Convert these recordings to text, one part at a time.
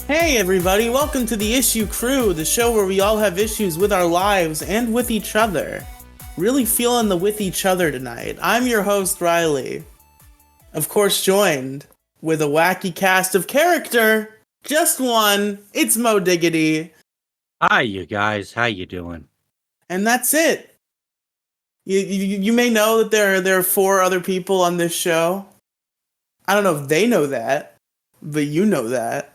Hey everybody, welcome to the Issue Crew, the show where we all have issues with our lives and with each other. Really feeling the with each other tonight. I'm your host, Riely. Of course, joined with a wacky cast of character. Just one. It's Mo Diggity. Hi, you guys. How you doing? And that's it. You may know that there are four other people on this show. I don't know if they know that, but you know that.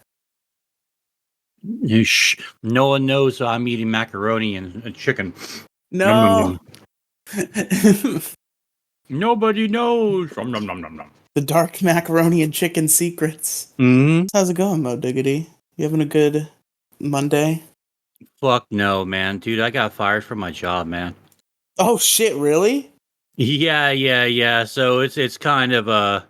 Shh. No one knows I'm eating macaroni and chicken. Nom, nom, No. nom. Nobody knows. Nom, nom, nom, nom, nom. The dark macaroni and chicken secrets. Mm-hmm. How's it going, Mo Diggity? You having a good Monday? Fuck no, man. Dude, I got fired from my job, man. Oh shit, really? Yeah. So it's kind of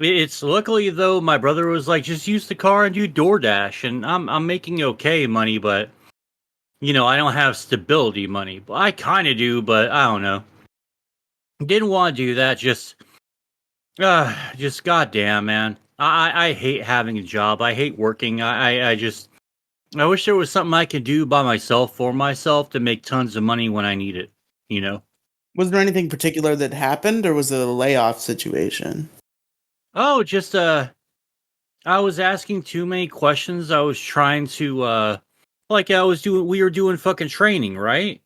it's luckily though my brother was like, just use the car and do DoorDash, and I'm making okay money, but I don't have stability money. But I kind of do, but I don't know. Didn't want to do that. Just goddamn, man. I hate having a job. I hate working. I wish there was something I could do by myself for myself to make tons of money when I need it. You know? Was there anything particular that happened, or was it a layoff situation? Oh, just I was asking too many questions. I was trying to we were doing fucking training, right?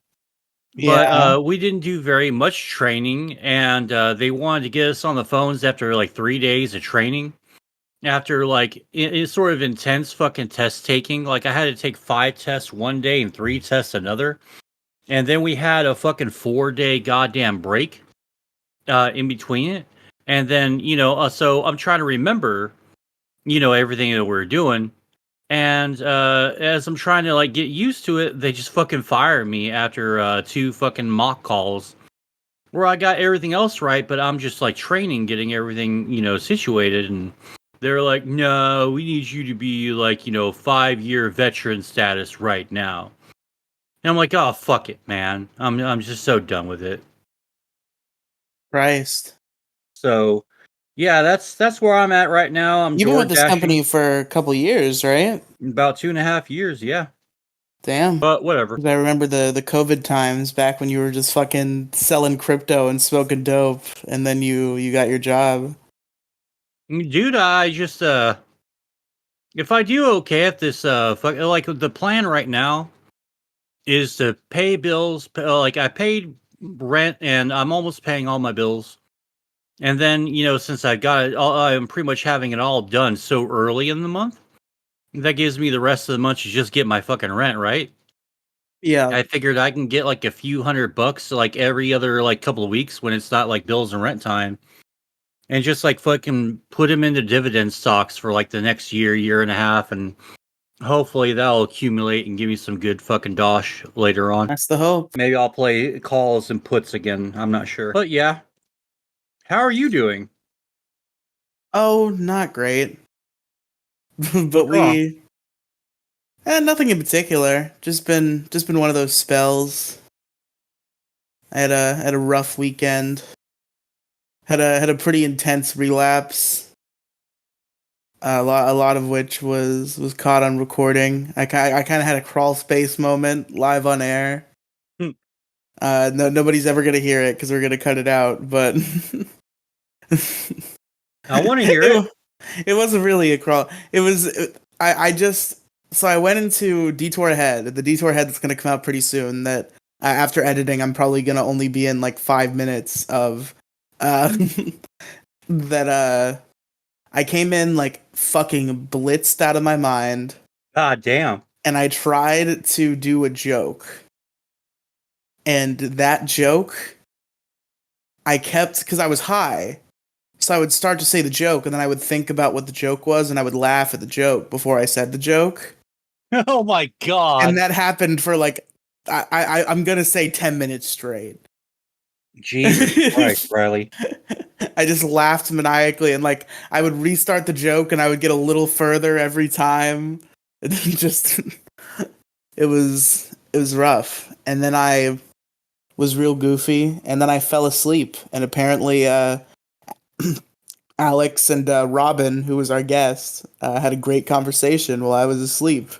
But Yeah. we didn't do very much training, and they wanted to get us on the phones after like 3 days of training. After like it's sort of intense fucking test taking. Like I had to take 5 tests one day and 3 tests another, and then we had a fucking 4 day goddamn break in between it. And then so I'm trying to remember everything that we're doing. And as I'm trying to like get used to it, they just fucking fire me after 2 fucking mock calls where I got everything else right, but I'm just like training, getting everything situated. And they're like, no, we need you to be like 5-year veteran status right now. And I'm like, oh fuck it, man. I'm just so done with it. Christ. So yeah, that's where I'm at right now. I'm You've been with door this dashing company for a couple years, right? about 2.5 years, yeah. Damn. But whatever. 'Cause I remember the COVID times back when you were just fucking selling crypto and smoking dope, and then you got your job. Dude, I just if I do okay at this like the plan right now is to pay bills. Like I paid rent, and I'm almost paying all my bills. And then since I got it, I'm pretty much having it all done so early in the month. That gives me the rest of the month to just get my fucking rent, right? Yeah. I figured I can get like a few $100 like every other like couple of weeks when it's not like bills and rent time, and just like fucking put them into dividend stocks for like the next year and a half, and hopefully that'll accumulate and give me some good fucking dosh later on. That's the hope. Maybe I'll play calls and puts again. I'm not sure. But yeah. How are you doing? Oh, not great. But What's wrong? nothing in particular. Just been one of those spells. I had a rough weekend. Had a pretty intense relapse. A lot of which was caught on recording. I kind of had a crawl space moment live on air. Hmm. No, nobody's ever gonna hear it because we're gonna cut it out. But I want to hear it. it wasn't really a crawl. It was. I just so I went into Detour Head. The Detour Head that's gonna come out pretty soon. That after editing, I'm probably gonna only be in like 5 minutes of. Uh, that I came in like fucking blitzed out of my mind, God damn. and I tried to do a joke, and that joke I kept because I was high. So I would start to say the joke, and then I would think about what the joke was, and I would laugh at the joke before I said the joke. Oh my And god. that happened for like I'm gonna say 10 minutes straight. Jesus Christ, Riley. I just laughed maniacally, and like I would restart the joke, and I would get a little further every time. And then just it was rough, and then I was real goofy, and then I fell asleep, and apparently Alex and Robin, who was our guest, had a great conversation while I was asleep,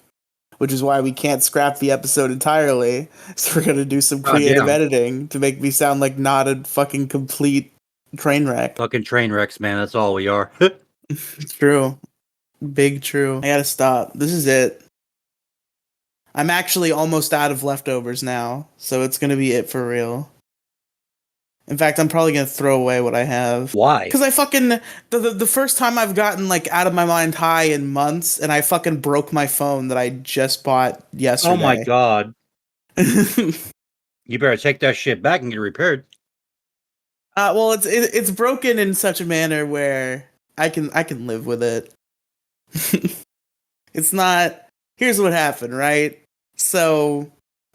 which is why we can't scrap the episode entirely. So we're gonna do some God creative damn. editing to make me sound like not a fucking complete train wreck. Fucking train wrecks, man. That's all we are. It's true. Big true. I gotta stop. This is it. I'm actually almost out of leftovers now, so it's gonna be it for real. In fact, I'm probably gonna throw away what I have. Why? Cause I fucking the first time I've gotten like out of my mind high in months, and I fucking broke my phone that I just bought Oh my yesterday. god. You better take that shit back and get it repaired. Well, it's broken in such a manner where I can live with it. It's not. Here's what happened, right? So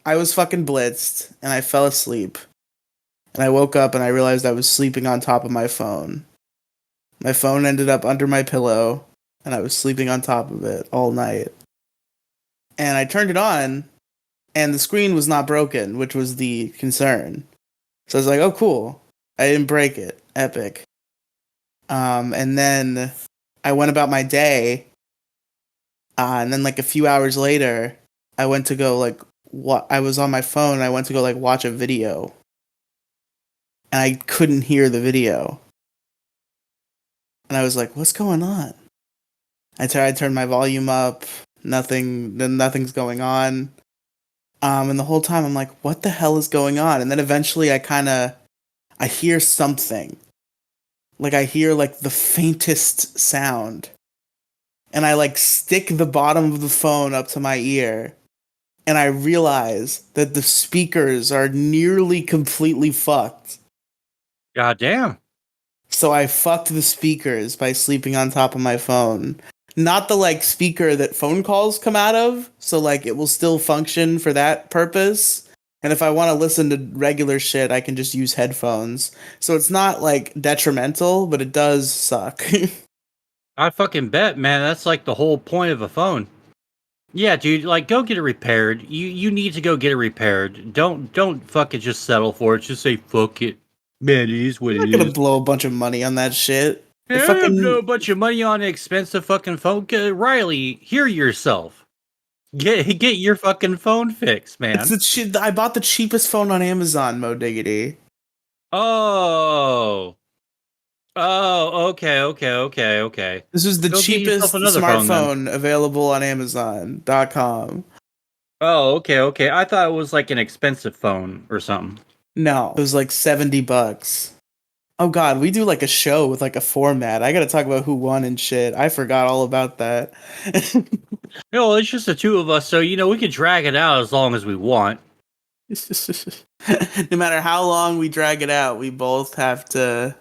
I was fucking blitzed, and I fell asleep, and I woke up and I realized I was sleeping on top of my phone. My phone ended up under my pillow, and I was sleeping on top of it all night. And I turned it on, and the screen was not broken, which was the concern. So I was like, "Oh, cool! I didn't break it. Epic." And then I went about my day, and then like a few hours later, I went to go like what I was on my phone. And I went to go like watch a video, and I couldn't hear the video, and I was like, "What's going on?" I turned my volume up. Nothing's going on. And the whole time I'm like, "What the hell is going on?" And then eventually I hear something. Like I hear like the faintest sound. And I like stick the bottom of the phone up to my ear, and I realize that the speakers are nearly completely fucked. God damn. So I fucked the speakers by sleeping on top of my phone. Not the like speaker that phone calls come out of, so like it will still function for that purpose. And if I want to listen to regular shit, I can just use headphones. So it's not like detrimental, but it does suck. I fucking bet, man. That's like the whole point of a phone. Yeah, dude, like go get it repaired. You need to go get it repaired. Don't fucking just settle for it. Just say fuck it. Man, it is what I'm it not gonna is. blow a bunch of money on that shit. It Yeah, blow a fucking bunch of money on an expensive fucking phone. Riley, hear yourself. Get your fucking phone fixed, it's man. the I bought the cheapest phone on Amazon, Mo Diggity. Oh. Oh, okay. This is the Go get yourself cheapest another phone then. smartphone available on Amazon.com. Oh, okay. I thought it was like an expensive phone or something. No, it was like $70. Oh god, we do like a show with like a format. I gotta talk about who won and shit. I forgot all about that. No, it's just the two of us, so we can drag it out as long as we want. No matter how long we drag it out, we both have to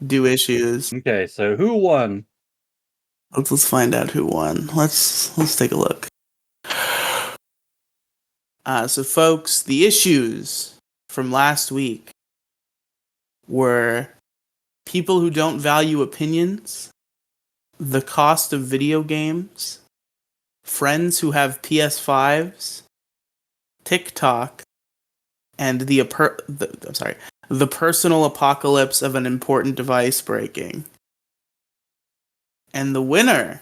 do issues. Okay, so who won? Let's find out who won. Let's take a look. So folks, the issues from last week were people who don't value opinions, the cost of video games, friends who have PS5s, TikTok, and the personal apocalypse of an important device breaking. And the winner,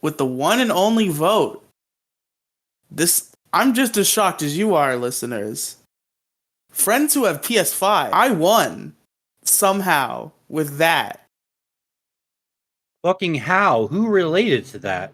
with the one and only vote, I'm just as shocked as you are, listeners. Friends who have PS5, I won somehow with that. Fucking how? Who related to that?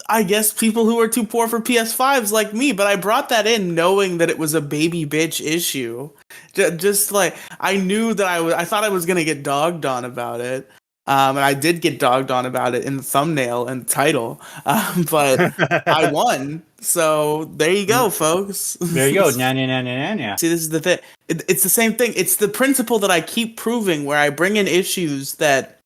I guess people who are too poor for PS5s like me, but I brought that in knowing that it was a baby bitch issue. Just like I knew that I thought I was gonna get dogged on about it, and I did get dogged on about it in the thumbnail and the title, but I won. So there you go, folks. There you go. Nah. See, this is the thing. It's the same thing. It's the principle that I keep proving, where I bring in issues that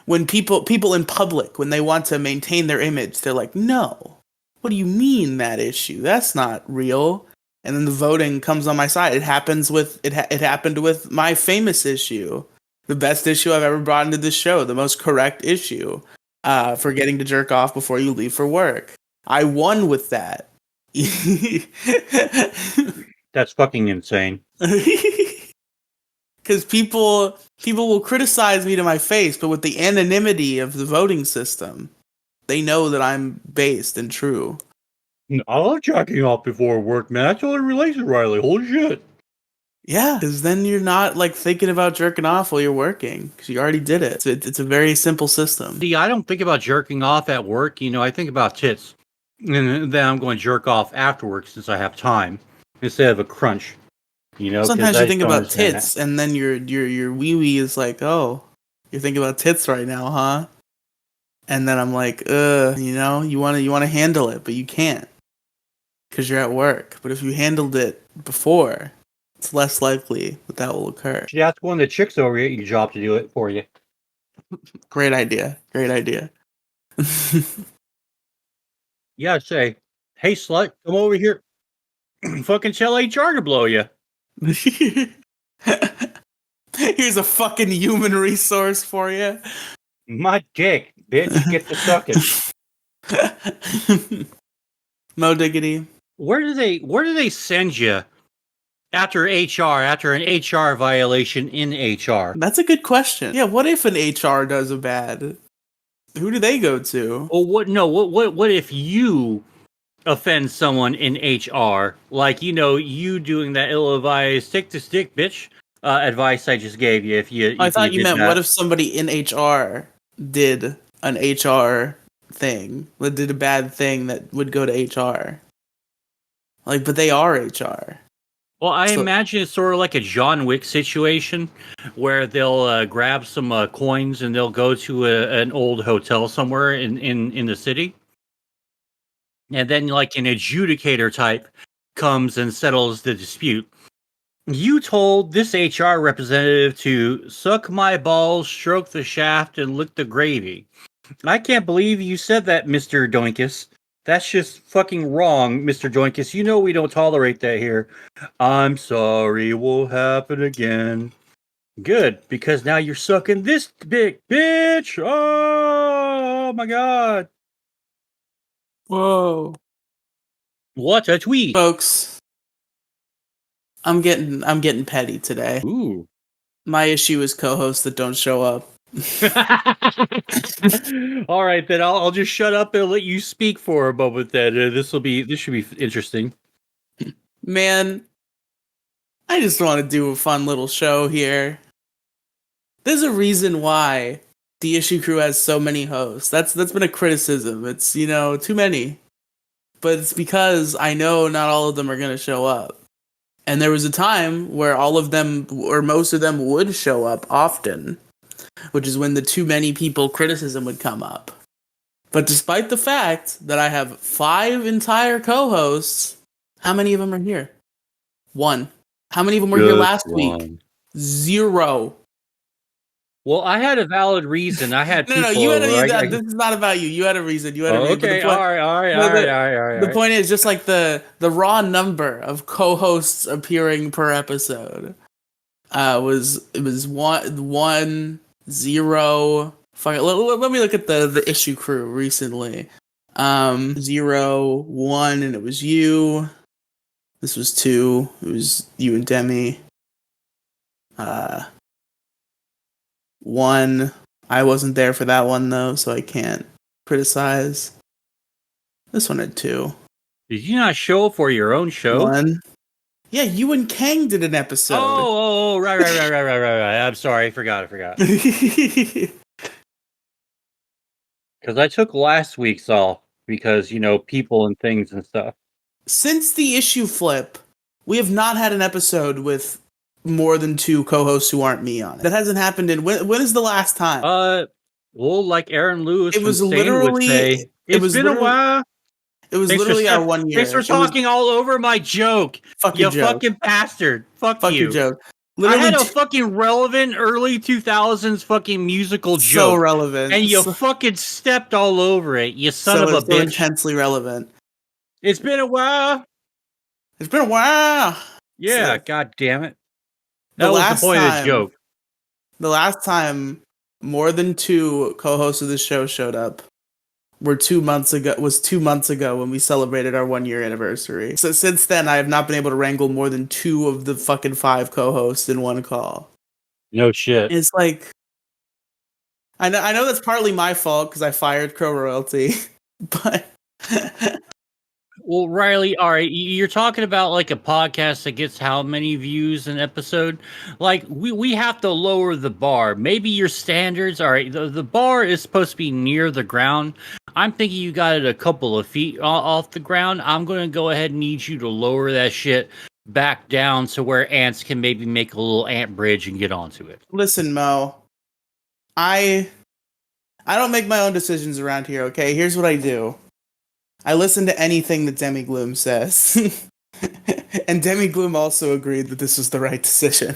when people in public, when they want to maintain their image, they're like, "No, what do you mean that issue? That's not real." And then the voting comes on my side. It happens with it happened with my famous issue, the best issue I've ever brought into this show, the most correct issue, forgetting to jerk off before you leave for work. I won with that. That's fucking insane. Because people will criticize me to my face, but with the anonymity of the voting system, they know that I'm based and true. I love jacking off before work, man. I totally relate to Riley. Holy shit. Yeah, because then you're not like thinking about jerking off while you're working because you already did it. It's a very simple system. See, I don't think about jerking off at work. I think about tits. And then I'm going to jerk off after work since I have time instead of a crunch. Because Sometimes I you just think don't about understand that. tits, and then your wee wee is like, oh, you're thinking about tits right now, huh? And then I'm like, you wanna handle it, but you can't because you're at work. But if you handled it before, it's less likely that will occur. You ask one of the chicks over at your job to do it for you. Great idea. Great idea. Yeah, say, hey, slut, come over here. Fucking tell HR to blow you. Here's a fucking human resource for you. My dick, bitch, get to sucking. Mo diggity. Where do they send you after HR, after an HR violation in HR? That's a good question. Yeah, what if an HR does a bad? Who do they go to? Well, what if you offend someone in HR? Like, you doing that ill-advised stick to stick, bitch, advice I just gave you. If you I if you thought you did meant that. what if somebody in HR did an HR thing, that did a bad thing that would go to HR. Like, but they are HR. Well, I So imagine it's sort of like a John Wick situation where they'll grab some coins and they'll go to an old hotel somewhere in the city. And then, like, an adjudicator type comes and settles the dispute. You told this HR representative to suck my balls, stroke the shaft, and lick the gravy. I can't believe you said that, Mr. Doinkus. That's just fucking wrong, Mr. Doinkus. You know we don't tolerate that here. I'm sorry, it will happen again. Good, because now you're sucking this big bitch. Oh my god. whoa, What a tweet. folks, I'm getting petty today. Ooh. My issue is co-hosts that don't show up. All right, then I'll just shut up and let you speak for a moment. Then this should be interesting. Man, I just want to do a fun little show here. There's a reason why the issue crew has so many hosts. That's been a criticism. It's, too many. But it's because I know not all of them are going to show up. And there was a time where all of them or most of them would show up often, which is when the too many people criticism would come up. But despite the fact that I have 5 entire co-hosts, how many of them are here? 1. How many of them were here last week? 0. Well, I had a valid reason. I had No, people you had over. this is not about you. You had a reason. You had a reason. Okay, But the all right. point is just like the raw number of co-hosts appearing per episode was 1 0. Fuck, let me look at the issue crew recently. 0 1, and it was you. This was 2. It was you and Demi. 1. I wasn't there for that one though, so I can't criticize. This one had 2. Did you not show up for your own show? 1. Yeah, you and Kang did an episode. Oh, right. I'm sorry, I forgot. Because I took last week's off because, people and things and stuff. Since the issue flip, we have not had an episode with more than 2 co-hosts who aren't me on it. That hasn't happened in when is the last time? Well, like Aaron Lewis It from was Stain literally would say, it's been a while. It was literally our 1 year. Thanks for talking all over my joke. Fuck You your joke. fucking bastard. Fuck Fuck you. your joke. I Literally had a fucking relevant early 2000s fucking musical so joke. relevant. And you fucking stepped all over it, you son of a bitch. So intensely relevant. It's been a while. It's been a while. Yeah, So, god damn it. That was the point of the joke. The last time more than 2 co-hosts of the show showed up was 2 months ago when we celebrated our 1 year anniversary. So since then I have not been able to wrangle more than 2 of the fucking 5 co-hosts in one call. No shit. It's like I know that's partly my fault because I fired Crow Royalty, but Well, Riley, all right, you're talking about like a podcast that gets how many views an episode? Like we have to lower the bar. Maybe your standards, all right, the bar is supposed to be near the ground. I'm thinking you got it a couple of feet off the ground. I'm going to go ahead and need you to lower that shit back down so where ants can maybe make a little ant bridge and get onto it. listen, Mo, I I don't make my own decisions around here. Okay, here's what I do. I listen to anything that Demi Gloom says. And Demi Gloom also agreed that this was the right decision.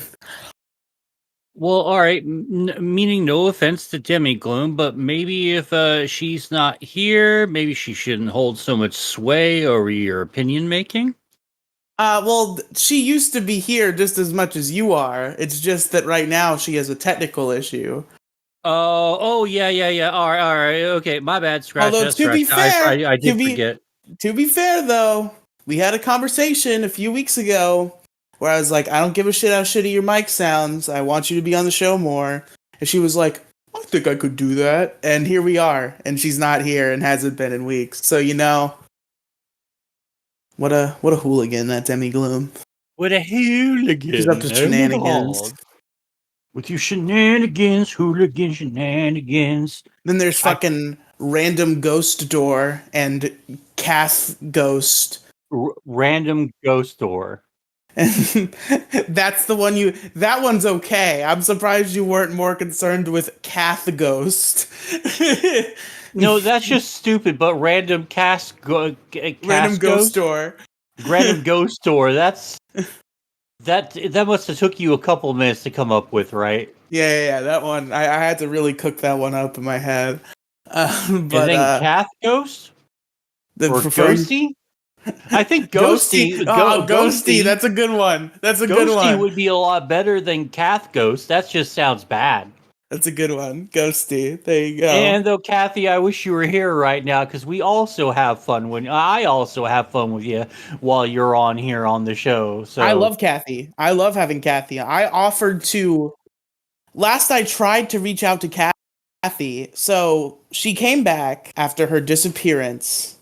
Well, all right. Meaning no offense to Demi Gloom, but maybe if she's not here, maybe she shouldn't hold so much sway over your opinion making. Well, she used to be here just as much as you are. It's just that right now she has a technical issue. Oh, yeah. All right. Okay, my bad. Scratch Although that. Scratch that. I to did be forget. to be fair though, we had a conversation a few weeks ago where I was like, I don't give a shit how shitty your mic sounds. I want you to be on the show more. And she was like, I think I could do that. And here we are. And she's not here and hasn't been in weeks. So what a hooligan that Demi Gloom. What a hooligan! She's up to shenanigans. With your shenanigans, hooligan shenanigans. Then there's fucking random ghost door and Cath ghost. Random ghost door. And that's the one that one's okay. I'm surprised you weren't more concerned with Cath Ghost. No, that's just stupid. But random Random cast ghost door. random ghost door. That must have took you a couple minutes to come up with, right? Yeah, that one. I had to really cook that one up in my head. And then Cath Ghost the or preferred Ghosty. I think Ghosty. Ghosty. Oh, Ghosty. That's a good one. That's a good Ghosty one. would be a lot better than Cath Ghost. That just sounds bad. That's a good one. Ghosty. There you go. And though, Kathy, I wish you were here right now because we also have fun when I also have fun with you while you're on here on the show. So I love Kathy. I love having Kathy. I offered to last I tried to reach out to Kathy. So she came back after her disappearance,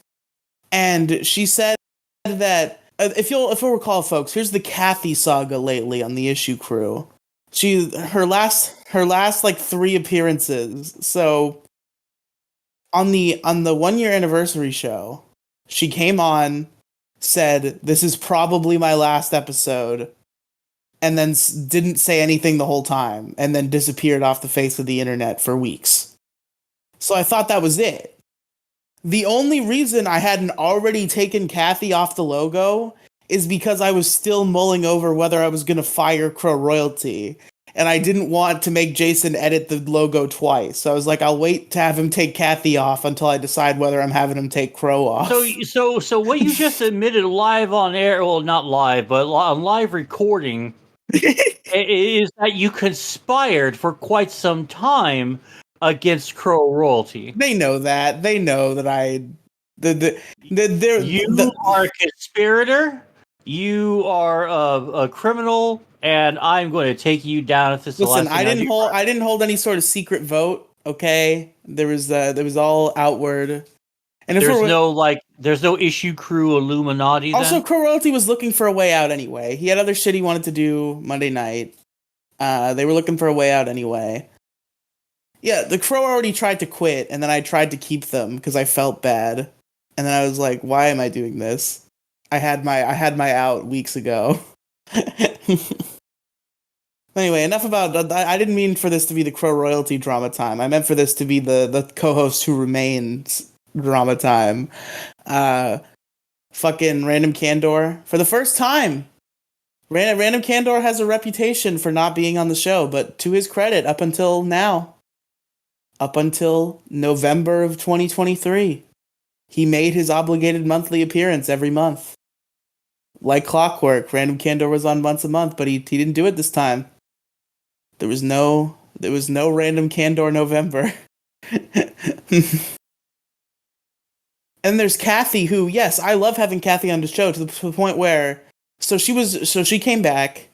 and she said that if you'll recall, folks, here's the Kathy saga lately on the issue crew. Her last like 3 appearances. So on the 1-year anniversary show, she came on, said this is probably my last episode, and then didn't say anything the whole time, and then disappeared off the face of the internet for weeks. So I thought that was it. The only reason I hadn't already taken Kathy off the logo is because I was still mulling over whether I was going to fire Crow Royalty. And I didn't want to make Jason edit the logo twice. So I was like, I'll wait to have him take Kathy off until I decide whether I'm having him take Crow off. So what you just admitted live on air, well, not live, but on live recording, is that you conspired for quite some time against Crow Royalty. They know that. They know that You are a conspirator. You are a criminal, and I'm going to take you down if this is the last listen, thing I didn't hold any sort of secret vote. Okay, there was all outward. And if there's no issue crew Illuminati. Also, then? Crow Royalty was looking for a way out anyway. He had other shit he wanted to do Monday night. They were looking for a way out anyway. Yeah, the Crow already tried to quit, and then I tried to keep them because I felt bad. And then I was like, why am I doing this? I had my out weeks ago. Anyway, enough about. I didn't mean for this to be the Crow Royalty drama time. I meant for this to be the co-host who remains drama time. Fucking Random Candor for the first time. Random Candor has a reputation for not being on the show, but to his credit, up until now, up until November of 2023, he made his obligated monthly appearance every month. Like clockwork, Random Candor was on once a month, but he didn't do it this time. There was no Random Candor November. And there's Kathy, who, yes, I love having Kathy on the show to the point where, so she came back,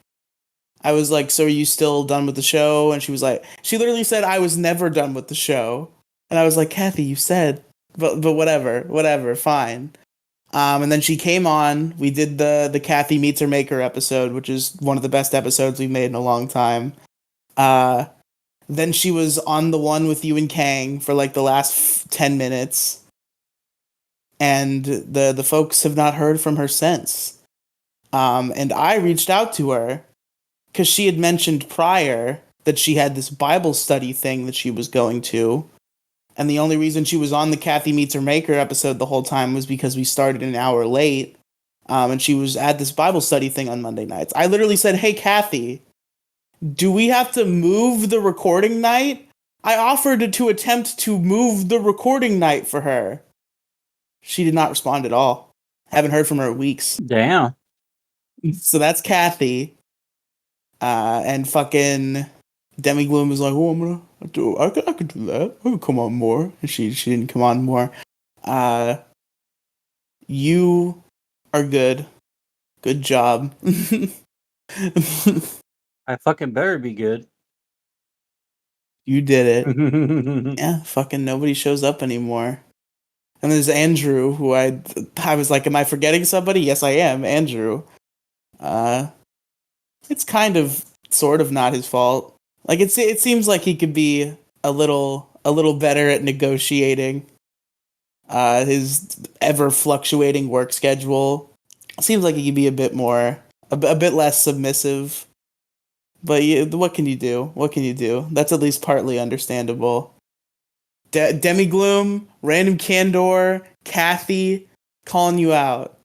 I was like, "So are you still done with the show?" And she was like, she literally said, "I was never done with the show." And I was like, "Kathy, you said, but whatever, fine." And then she came on. We did the Kathy meets her maker episode, which is one of the best episodes we've made in a long time. Uh, then she was on the one with you and Kang for like the last 10 minutes, and the folks have not heard from her since. And I reached out to her because she had mentioned prior that she had this Bible study thing that she was going to. And the only reason she was on the Kathy Meets Her Maker episode the whole time was because we started an hour late. And she was at this Bible study thing on Monday nights. I literally said, "Hey, Kathy, do we have to move the recording night?" I offered to attempt to move the recording night for her. She did not respond at all. Haven't heard from her in weeks. Damn. So that's Kathy. And fucking Demi Gloom was like, "Oh, I could do that. I could come on more." And she didn't come on more. Uh, you are good. Good job. I fucking better be good. You did it. Yeah, fucking nobody shows up anymore. And there's Andrew, who I was like, "Am I forgetting somebody?" Yes, I am, Andrew. Uh, it's kind of sort of not his fault. Like it seems like he could be a little better at negotiating his ever fluctuating work schedule. Seems like he could be a bit more a bit less submissive. But what can you do? What can you do? That's at least partly understandable. Demi Gloom, Random Candor, Kathy, calling you out.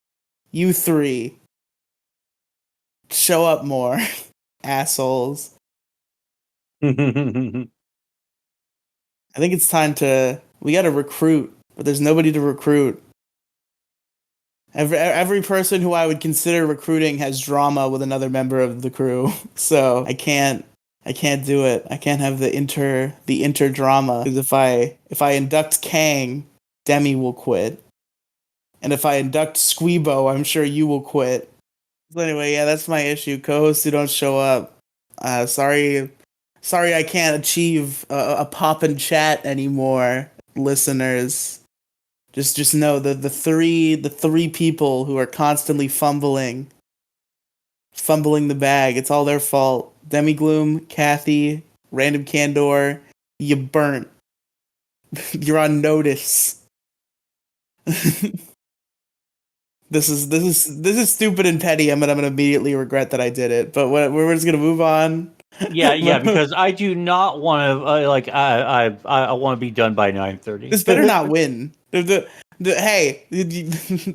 You three, show up more, assholes. I think it's time to. We gotta recruit, but there's nobody to recruit. Every person who I would consider recruiting has drama with another member of the crew, so I can't do it. I can't have the inter drama because if I induct Kang, Demi will quit, and if I induct Squeebo, I'm sure you will quit. So anyway, yeah, that's my issue. Co-hosts who don't show up. Sorry, I can't achieve a pop and chat anymore, listeners. Just know that the three people who are constantly fumbling the bag. It's all their fault. Demigloom, Kathy, Random Candor, you burnt. You're on notice. This is stupid and petty. I'm gonna immediately regret that I did it. But we're just gonna move on. yeah, because I do not want to I want to be done by 9:30. This better not win. Hey,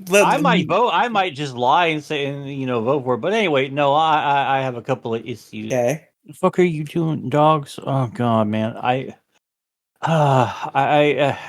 let, I might vote. I might just lie and say and vote for it. But anyway, no, I have a couple of issues. okay. The fuck are you doing, dogs? Oh god, man.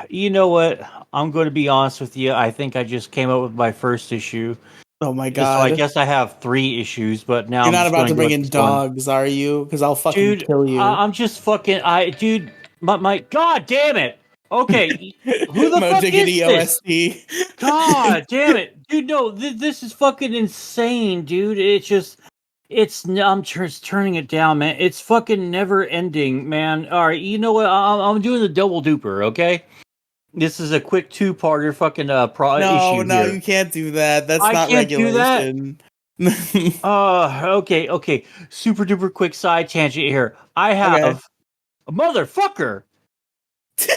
You know what? I'm going to be honest with you. I think I just came up with my first issue. Oh my So I god. guess I have 3 issues, but now You're I'm not just about going to to go bring with in this one. dogs, are you? Because I'll fucking Dude, kill you. I'm just fucking dude, my god damn it. Okay, who the Mo fuck is Diggity this? OST. God damn it, dude! No, this is fucking insane, dude. I'm just turning it down, man. It's fucking never ending, man. All right, you know what? I'm doing the double duper. Okay, this is a quick 2-parter fucking No, issue no, here. you can't do that. That's I not can't do that. regulation. Okay. Super duper quick side tangent here. I Okay. have a motherfucker.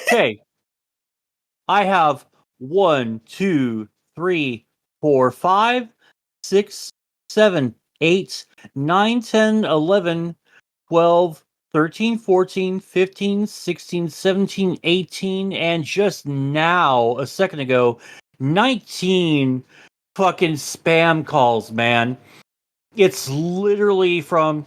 Okay, I have 1, 2, 3, 4, 5, 6, 7, 8, 9, 10, 11, 12, 13, 14, 15, 16, 17, 18, and just now, a second ago, 19 fucking spam calls, man. It's literally from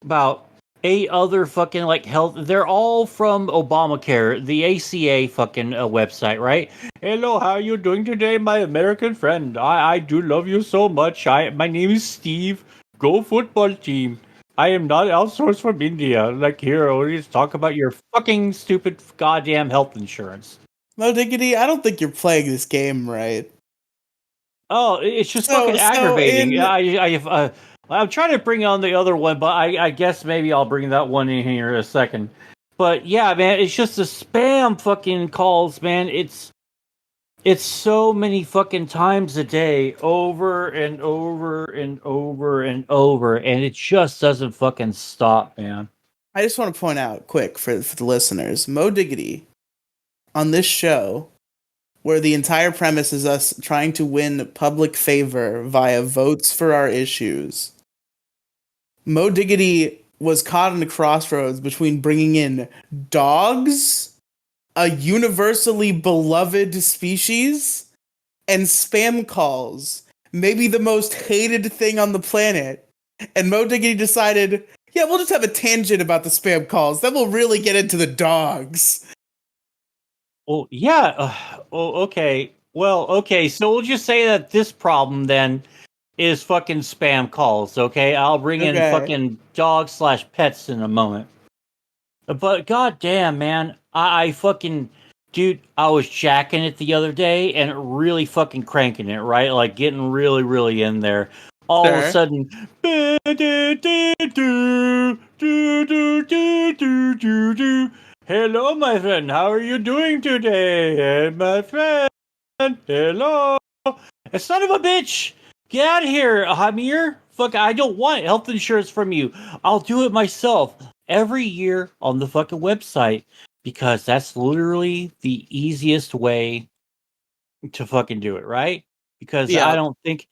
about 8 other fucking like health. They're all from Obamacare, the ACA fucking website, right? Hello, how are you doing today, my American friend? I do love you so much. My name is Steve. Go football team. I am not outsourced from India. Like here, always talk about your fucking stupid goddamn health insurance. Mo Diggity, I don't think you're playing this game right. Oh, it's just fucking So aggravating. in I'm trying to bring on the other one, but I guess maybe I'll bring that one in here in a second. But yeah, man, it's just the spam fucking calls, man. It's so many fucking times a day, over and over and over and over, and it just doesn't fucking stop, man. I just want to point out quick for the listeners, Mo Diggity on this show, where the entire premise is us trying to win public favor via votes for our issues. Mo Diggity was caught in the crossroads between bringing in dogs, a universally beloved species, and spam calls, maybe the most hated thing on the planet. And Mo Diggity decided, yeah, we'll just have a tangent about the spam calls. Then we'll really get into the dogs. Well, yeah. Oh, okay. Well, okay. So we'll just say that this problem then is fucking spam calls. Okay, I'll bring in Okay. fucking dogs slash pets in a moment. But goddamn, man, I fucking dude, I was jacking it the other day and really fucking cranking it, right? Like getting really, really in there. All of a Sure. sudden, hello, my friend. How are you doing today? Hey, my friend. Hello. Son of a bitch. Get out of here, Hamir. Fuck, I don't want health insurance from you. I'll do it myself every year on the fucking website because that's literally the easiest way to fucking do it, right? Because Yeah. I don't think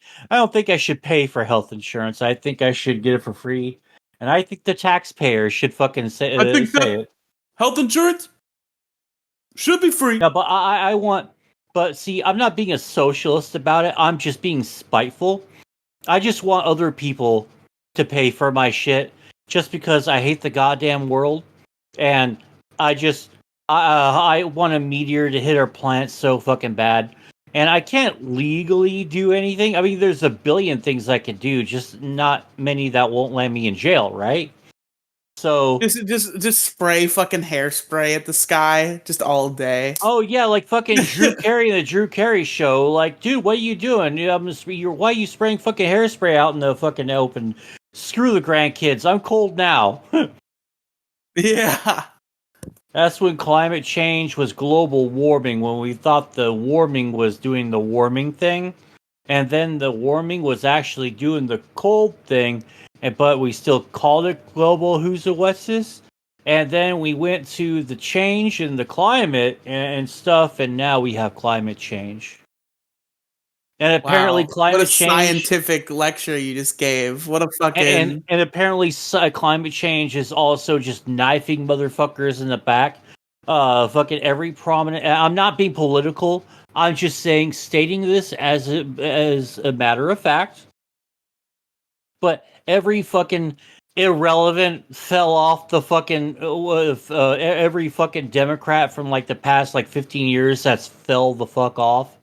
I should pay for health insurance. I think I should get it for free. And I think the taxpayers should fucking I think say that it. health insurance should be free. No, but I want but see, I'm not being a socialist about it. I'm just being spiteful. I just want other people to pay for my shit just because I hate the goddamn world, and I just I want a meteor to hit our planet so fucking bad, and I can't legally do anything. I mean, there's a billion things I could do, just not many that won't land me in jail, right? So Just spray fucking hairspray at the sky just all day. oh yeah, like fucking Drew Carey in the Drew Carey show. Like, dude, what are you doing? Why are you spraying fucking hairspray out in the fucking open? Screw the grandkids. I'm cold now. Yeah. That's when climate change was global warming. When we thought the warming was doing the warming thing, and then the warming was actually doing the cold thing, but we still called it global. Who's the what's this? And then we went to the change in the climate and stuff, and now we have climate change. And apparently, Wow. What a climate change scientific lecture you just gave. What a fucking and apparently climate change is also just knifing motherfuckers in the back. Fucking every prominent. I'm not being political. I'm just stating this as a matter of fact. But every fucking irrelevant fell off the fucking every fucking Democrat from like the past like 15 years that's fell the fuck off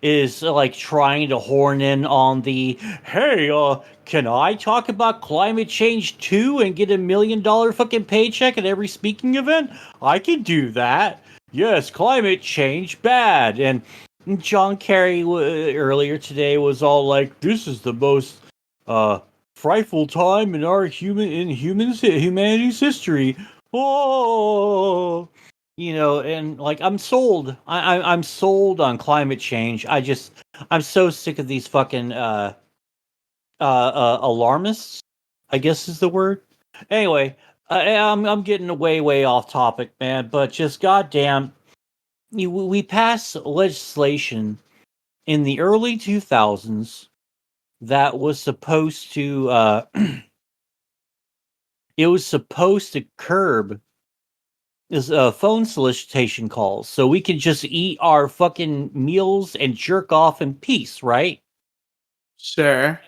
is like trying to horn in on the hey, can I talk about climate change too and get $1 million fucking paycheck at every speaking event? I can do that. Yes, climate change bad. And John Kerry earlier today was all like, "This is the most uh frightful time in our humanity's history." Oh, you know, and like I'm sold. I'm sold on climate change. I'm so sick of these fucking alarmists. I guess is the word. Anyway, I'm getting way off topic, man. But just goddamn, we passed legislation in the early 2000s that was supposed to it was supposed to curb is phone solicitation calls so we can just eat our fucking meals and jerk off in peace, right? sure.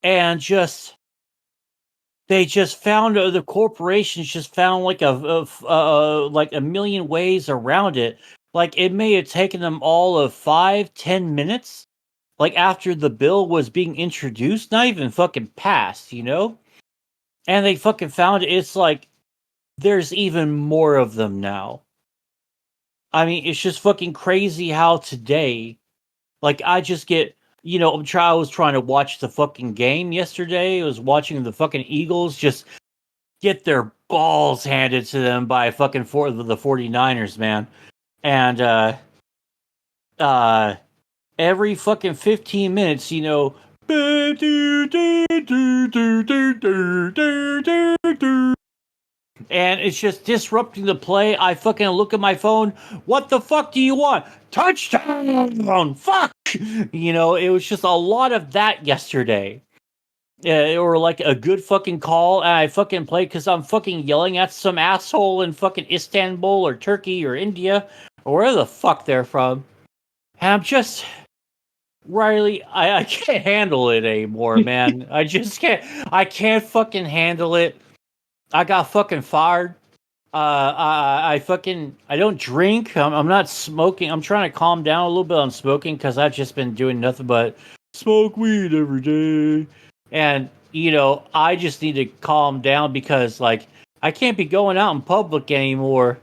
And just they just found the corporations just found like like a million ways around it. Like it may have taken them all of 5-10 minutes, like after the bill was being introduced, not even fucking passed, you know? And they fucking found it. It's like there's even more of them now. I mean, it's just fucking crazy how today, like, I just get I was trying to watch the fucking game yesterday. I was watching the fucking Eagles just get their balls handed to them by fucking the 49ers, man. And uh every fucking 15 minutes, and it's just disrupting the play. I fucking look at my phone. What the fuck do you want? Touchdown! Fuck! It was just a lot of that yesterday. Or like a good fucking call, and I fucking play because I'm fucking yelling at some asshole in fucking Istanbul or Turkey or India or where the fuck they're from. And I'm just, Riley, I can't handle it anymore, man. I just can't. I can't fucking handle it. I got fucking fired. I don't drink. I'm not smoking. I'm trying to calm down a little bit on smoking because I've just been doing nothing but smoke weed every day. And, I just need to calm down because, like, I can't be going out in public anymore,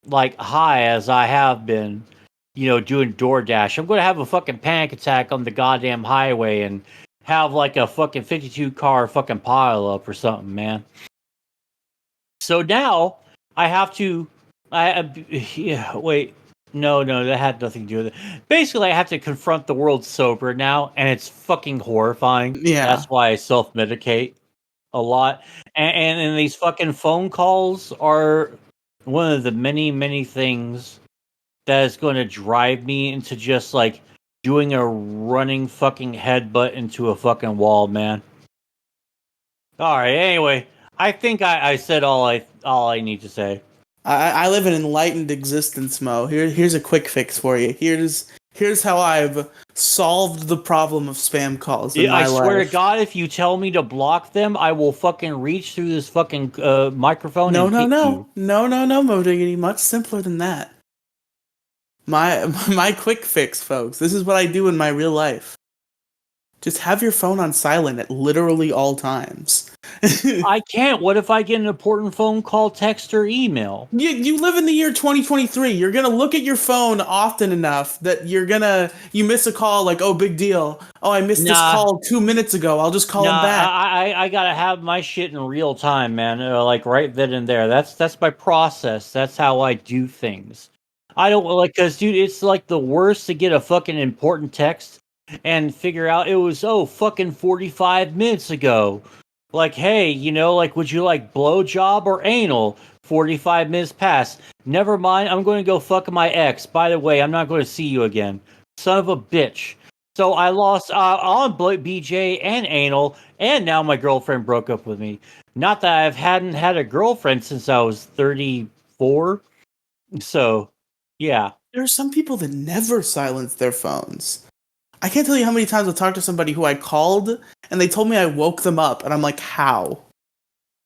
like, high as I have been, doing DoorDash. I'm going to have a fucking panic attack on the goddamn highway and have, like, a fucking 52 car fucking pile up or something, man. So now I have to. Yeah, wait. No, that had nothing to do with it. Basically, I have to confront the world sober now, and it's fucking horrifying. Yeah. That's why I self medicate a lot. And these fucking phone calls are one of the many, many things that is going to drive me into just like doing a running fucking headbutt into a fucking wall, man. All right. Anyway, I think I said all I need to say. I live an enlightened existence, Mo. Here's a quick fix for you. Here's how I've solved the problem of spam calls in I my swear to life. God, if you tell me to block them, I will fucking reach through this fucking microphone No, and no, hit no, you. no, no, no, Mo Diggity. Much simpler than that. My my quick fix, folks. This is what I do in my real life. Just have your phone on silent at literally all times. I can't. What if I get an important phone call, text, or email? You live in the year 2023. You're gonna look at your phone often enough that you miss a call like, oh, big deal. Oh, I missed this Nah, call 2 minutes ago. I'll just call nah. him back. I gotta have my shit in real time, man. Like right then and there. That's my process. That's how I do things. I don't like because, dude, it's like the worst to get a fucking important text and figure out it was fucking 45 minutes ago. Like, hey, like, would you like blowjob or anal? 45 minutes past. Never mind, I'm going to go fuck my ex. By the way, I'm not going to see you again. Son of a bitch. So I lost on BJ and anal, and now my girlfriend broke up with me. Not that hadn't had a girlfriend since I was 34. So, yeah. There are some people that never silence their phones. I can't tell you how many times I've talked to somebody who I called and they told me I woke them up, and I'm like, how?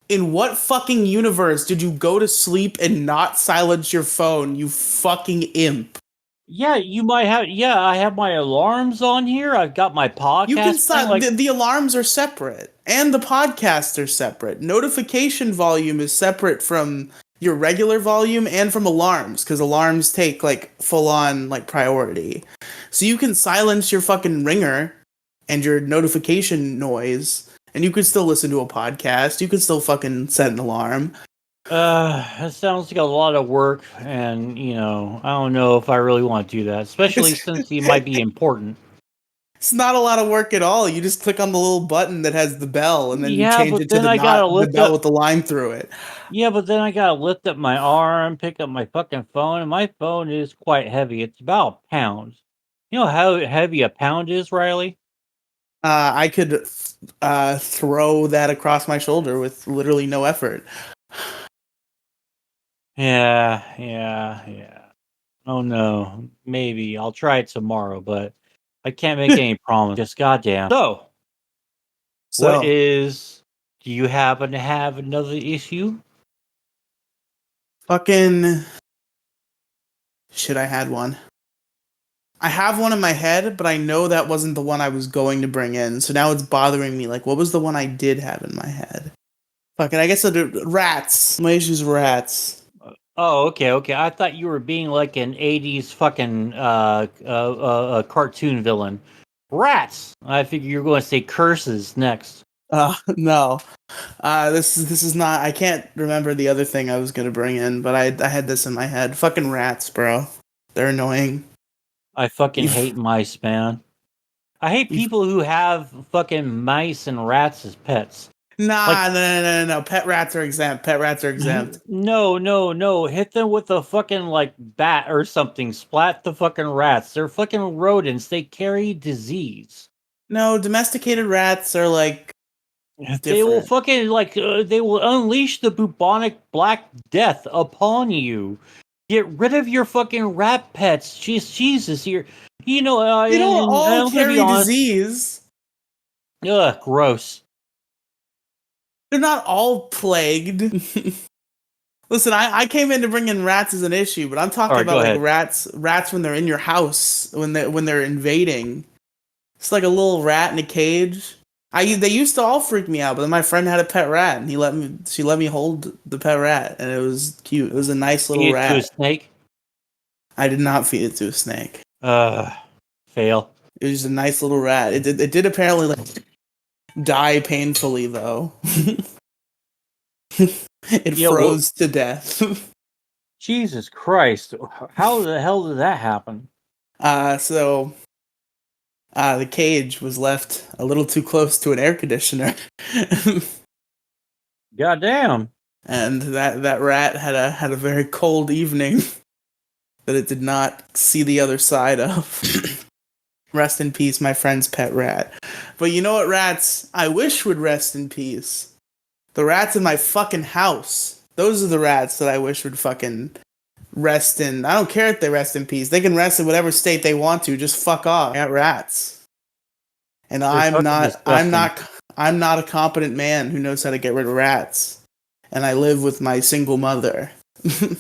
In what fucking universe did you go to sleep and not silence your phone, you fucking imp? Yeah, you might have. Yeah, I have my alarms on here. I've got my You can podcast playing. Like, the alarms are separate and the podcasts are separate. Notification volume is separate from your regular volume and from alarms because alarms take like full on like priority. So you can silence your fucking ringer and your notification noise and you could still listen to a podcast. You could still fucking set an alarm. it sounds like a lot of work, and I don't know if I really want to do that, especially It's, since you might be important. it's not a lot of work at all. You just click on the little button that has the bell and then you Yeah, change but it to then I gotta the lift bell up. with the line through it. Yeah, but then I gotta lift up my arm, pick up my fucking phone, and my phone is quite heavy. It's about a pound. You know how heavy a pound is, Riley? I could throw that across my shoulder with literally no effort. Yeah. Oh no, maybe I'll try it tomorrow, but I can't make any promise. Just goddamn. So, what So, is? Do you happen to have another issue? fucking shit, I had one. I have one in my head, but I know that wasn't the one I was going to bring in. So now it's bothering me. Like, what was the one I did have in my head? Fucking, I guess rats. My issue's rats. Oh, okay. I thought you were being like an '80s fucking cartoon villain. Rats. I figure you're going to say curses next. No. This is not. I can't remember the other thing I was gonna bring in, but I had this in my head. Fucking rats, bro. They're annoying. I fucking You've, hate mice, man. I hate you've, people who have fucking mice and rats as pets. Like, no. Pet rats are exempt. Pet rats are exempt. no. Hit them with a fucking like bat or something. Splat the fucking rats. They're fucking rodents. They carry disease. No, domesticated rats are like They will different. fucking like they will unleash the bubonic black death upon you. Get rid of your fucking rat pets. Jesus, here. You know, They don't and all I'm gonna be carry honest. disease. Ugh, gross. They're not all plagued. Listen, I came in to bring in rats as an issue, but I'm All talking right, go about like ahead. rats when they're in your house, when they're invading. It's like a little rat in a cage. They used to all freak me out, but then my friend had a pet rat, and she let me hold the pet rat, and it was cute. It was a nice little Feed it to a rat. snake. I did not feed it to a snake. Fail. It was just a nice little rat. It did apparently like die painfully though. It Yeah, well, froze to death. Jesus Christ. How the hell did that happen? So the cage was left a little too close to an air conditioner. Goddamn. And that rat had a very cold evening that it did not see the other side of. Rest in peace, my friend's pet rat. But you know what rats I wish would rest in peace? The rats in my fucking house. Those are the rats that I wish would fucking rest in. I don't care if they rest in peace. They can rest in whatever state they want to. Just fuck off. I got rats. And They're fucking disgusting. I'm not a competent man who knows how to get rid of rats. And I live with my single mother. Dude,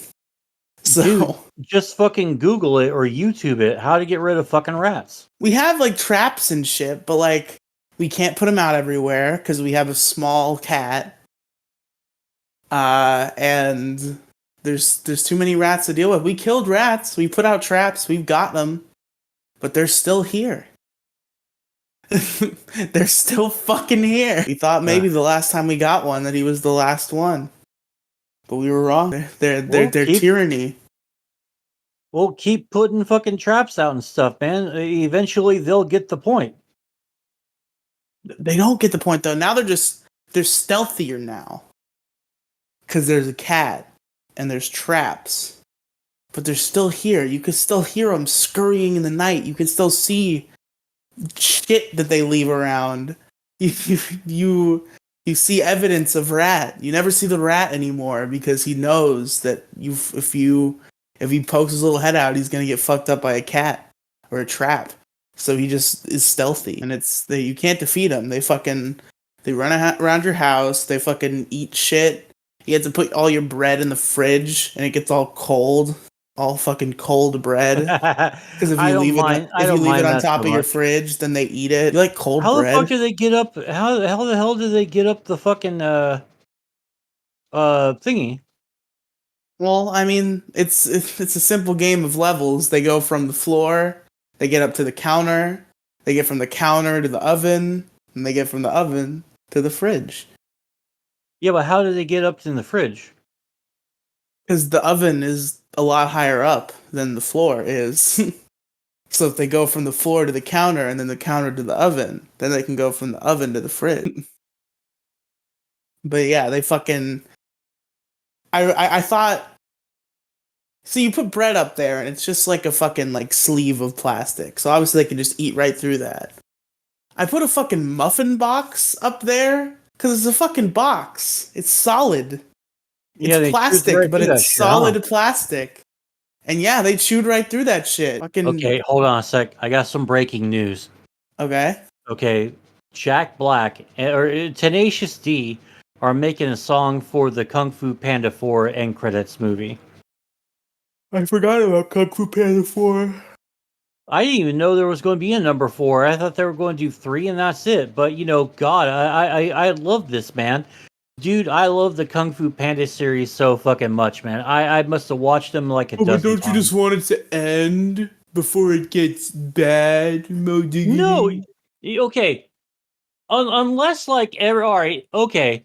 So just fucking Google it or YouTube it. How to get rid of fucking rats. we have like traps and shit, but like we can't put them out everywhere because we have a small cat. And there's too many rats to deal with. We killed rats. We put out traps. We've got them, but they're still here. They're still fucking here. We thought maybe the last time we got one that he was the last one, but we were wrong. They're tyranny. We'll keep putting fucking traps out and stuff, man. Eventually they'll get the point. They don't get the point though. Now they're stealthier now because there's a cat and there's traps, but they're still here. You can still hear them scurrying in the night. You can still see shit that they leave around. You see evidence of rat. You never see the rat anymore because he knows that if he pokes his little head out, he's gonna get fucked up by a cat or a trap. So he just is stealthy, and you can't defeat him. They run around your house. They fucking eat shit. You have to put all your bread in the fridge, and it gets all cold, all fucking cold bread. Because if I you don't leave mind. I if you don't leave it mind on that top so of your much. fridge, then they eat it. You like cold How the fuck bread? do they get up? How the hell do they get up the fucking thingy? Well, I mean, it's a simple game of levels. They go from the floor, they get up to the counter, they get from the counter to the oven, and they get from the oven to the fridge. Yeah, but how do they get up in the fridge? Because the oven is a lot higher up than the floor is. So if they go from the floor to the counter and then the counter to the oven, then they can go from the oven to the fridge. But yeah, they fucking. I thought. So you put bread up there and it's just like a fucking like sleeve of plastic. So obviously they can just eat right through that. I put a fucking muffin box up there because it's a fucking box. It's solid. It's Yeah, they chewed plastic, right but through it's that shit, huh? solid plastic. And yeah, they chewed right through that shit. Fucking Okay, hold on a sec. I got some breaking news. okay. Okay, Jack Black or Tenacious D are making a song for the Kung Fu Panda 4 end credits movie. I forgot about Kung Fu Panda 4. I didn't even know there was going to be a number 4. I thought they were going to do 3 and that's it. But you know, God, I love this, man. Dude, I love the Kung Fu Panda series so fucking much, man. I must have watched them like a Oh, but dozen don't you times. just want it to end before it gets bad, Mo No, Diggity. okay. Unless like all right, okay.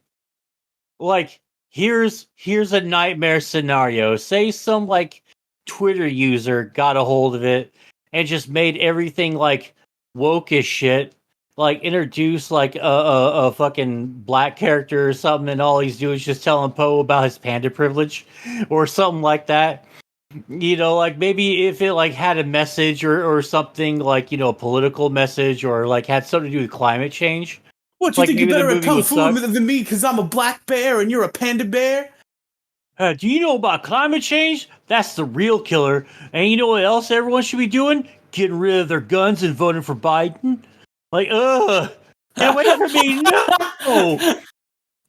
Like here's a nightmare scenario. Say some like Twitter user got a hold of it and just made everything like woke as shit. Like introduce like a fucking black character or something, and all he's doing is just telling Poe about his panda privilege or something like that. You know, like maybe if it like had a message or something like, you know, a political message or like had something to do with climate change. What, you Like think you're maybe the better at movie kung would fu suck. than me because I'm a black bear and you're a panda bear? Do you know about climate change? That's the real killer. And you know what else everyone should be doing? Getting rid of their guns and voting for Biden. Like, ugh, get away from me! No,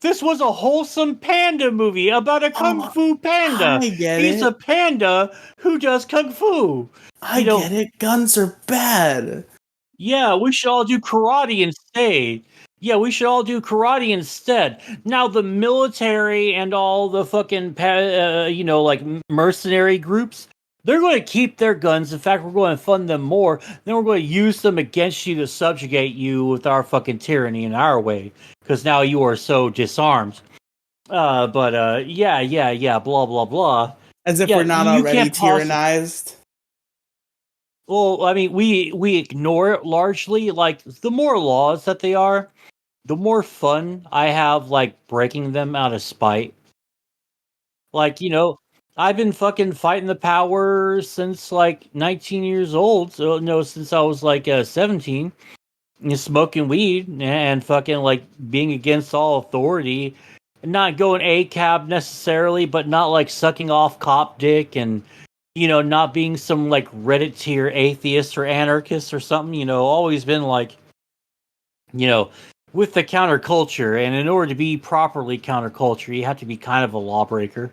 this was a wholesome panda movie about a kung Oh, fu panda. I get He's a it. panda who does kung fu. I You get know, it. Guns are bad. yeah, we should all do karate instead. Yeah, we should all do karate instead. Now the military and all the fucking you know, like mercenary groups, they're going to keep their guns. In fact, we're going to fund them more. Then we're going to use them against you to subjugate you with our fucking tyranny in our way, because now you are so disarmed. But yeah, blah blah blah. As if Yeah, we're not you already can't possibly. tyrannized. Well, I mean, we ignore it largely. Like the more laws that they are, the more fun I have like breaking them out of spite. Like, you know, I've been fucking fighting the power since like 19 years old. So no, since I was like 17, and smoking weed and fucking like being against all authority, and not going a cab necessarily, but not like sucking off cop dick and, you know, not being some like Reddit tier atheist or anarchist or something. You know, always been like, you know, with the counterculture. And in order to be properly counterculture, you have to be kind of a lawbreaker.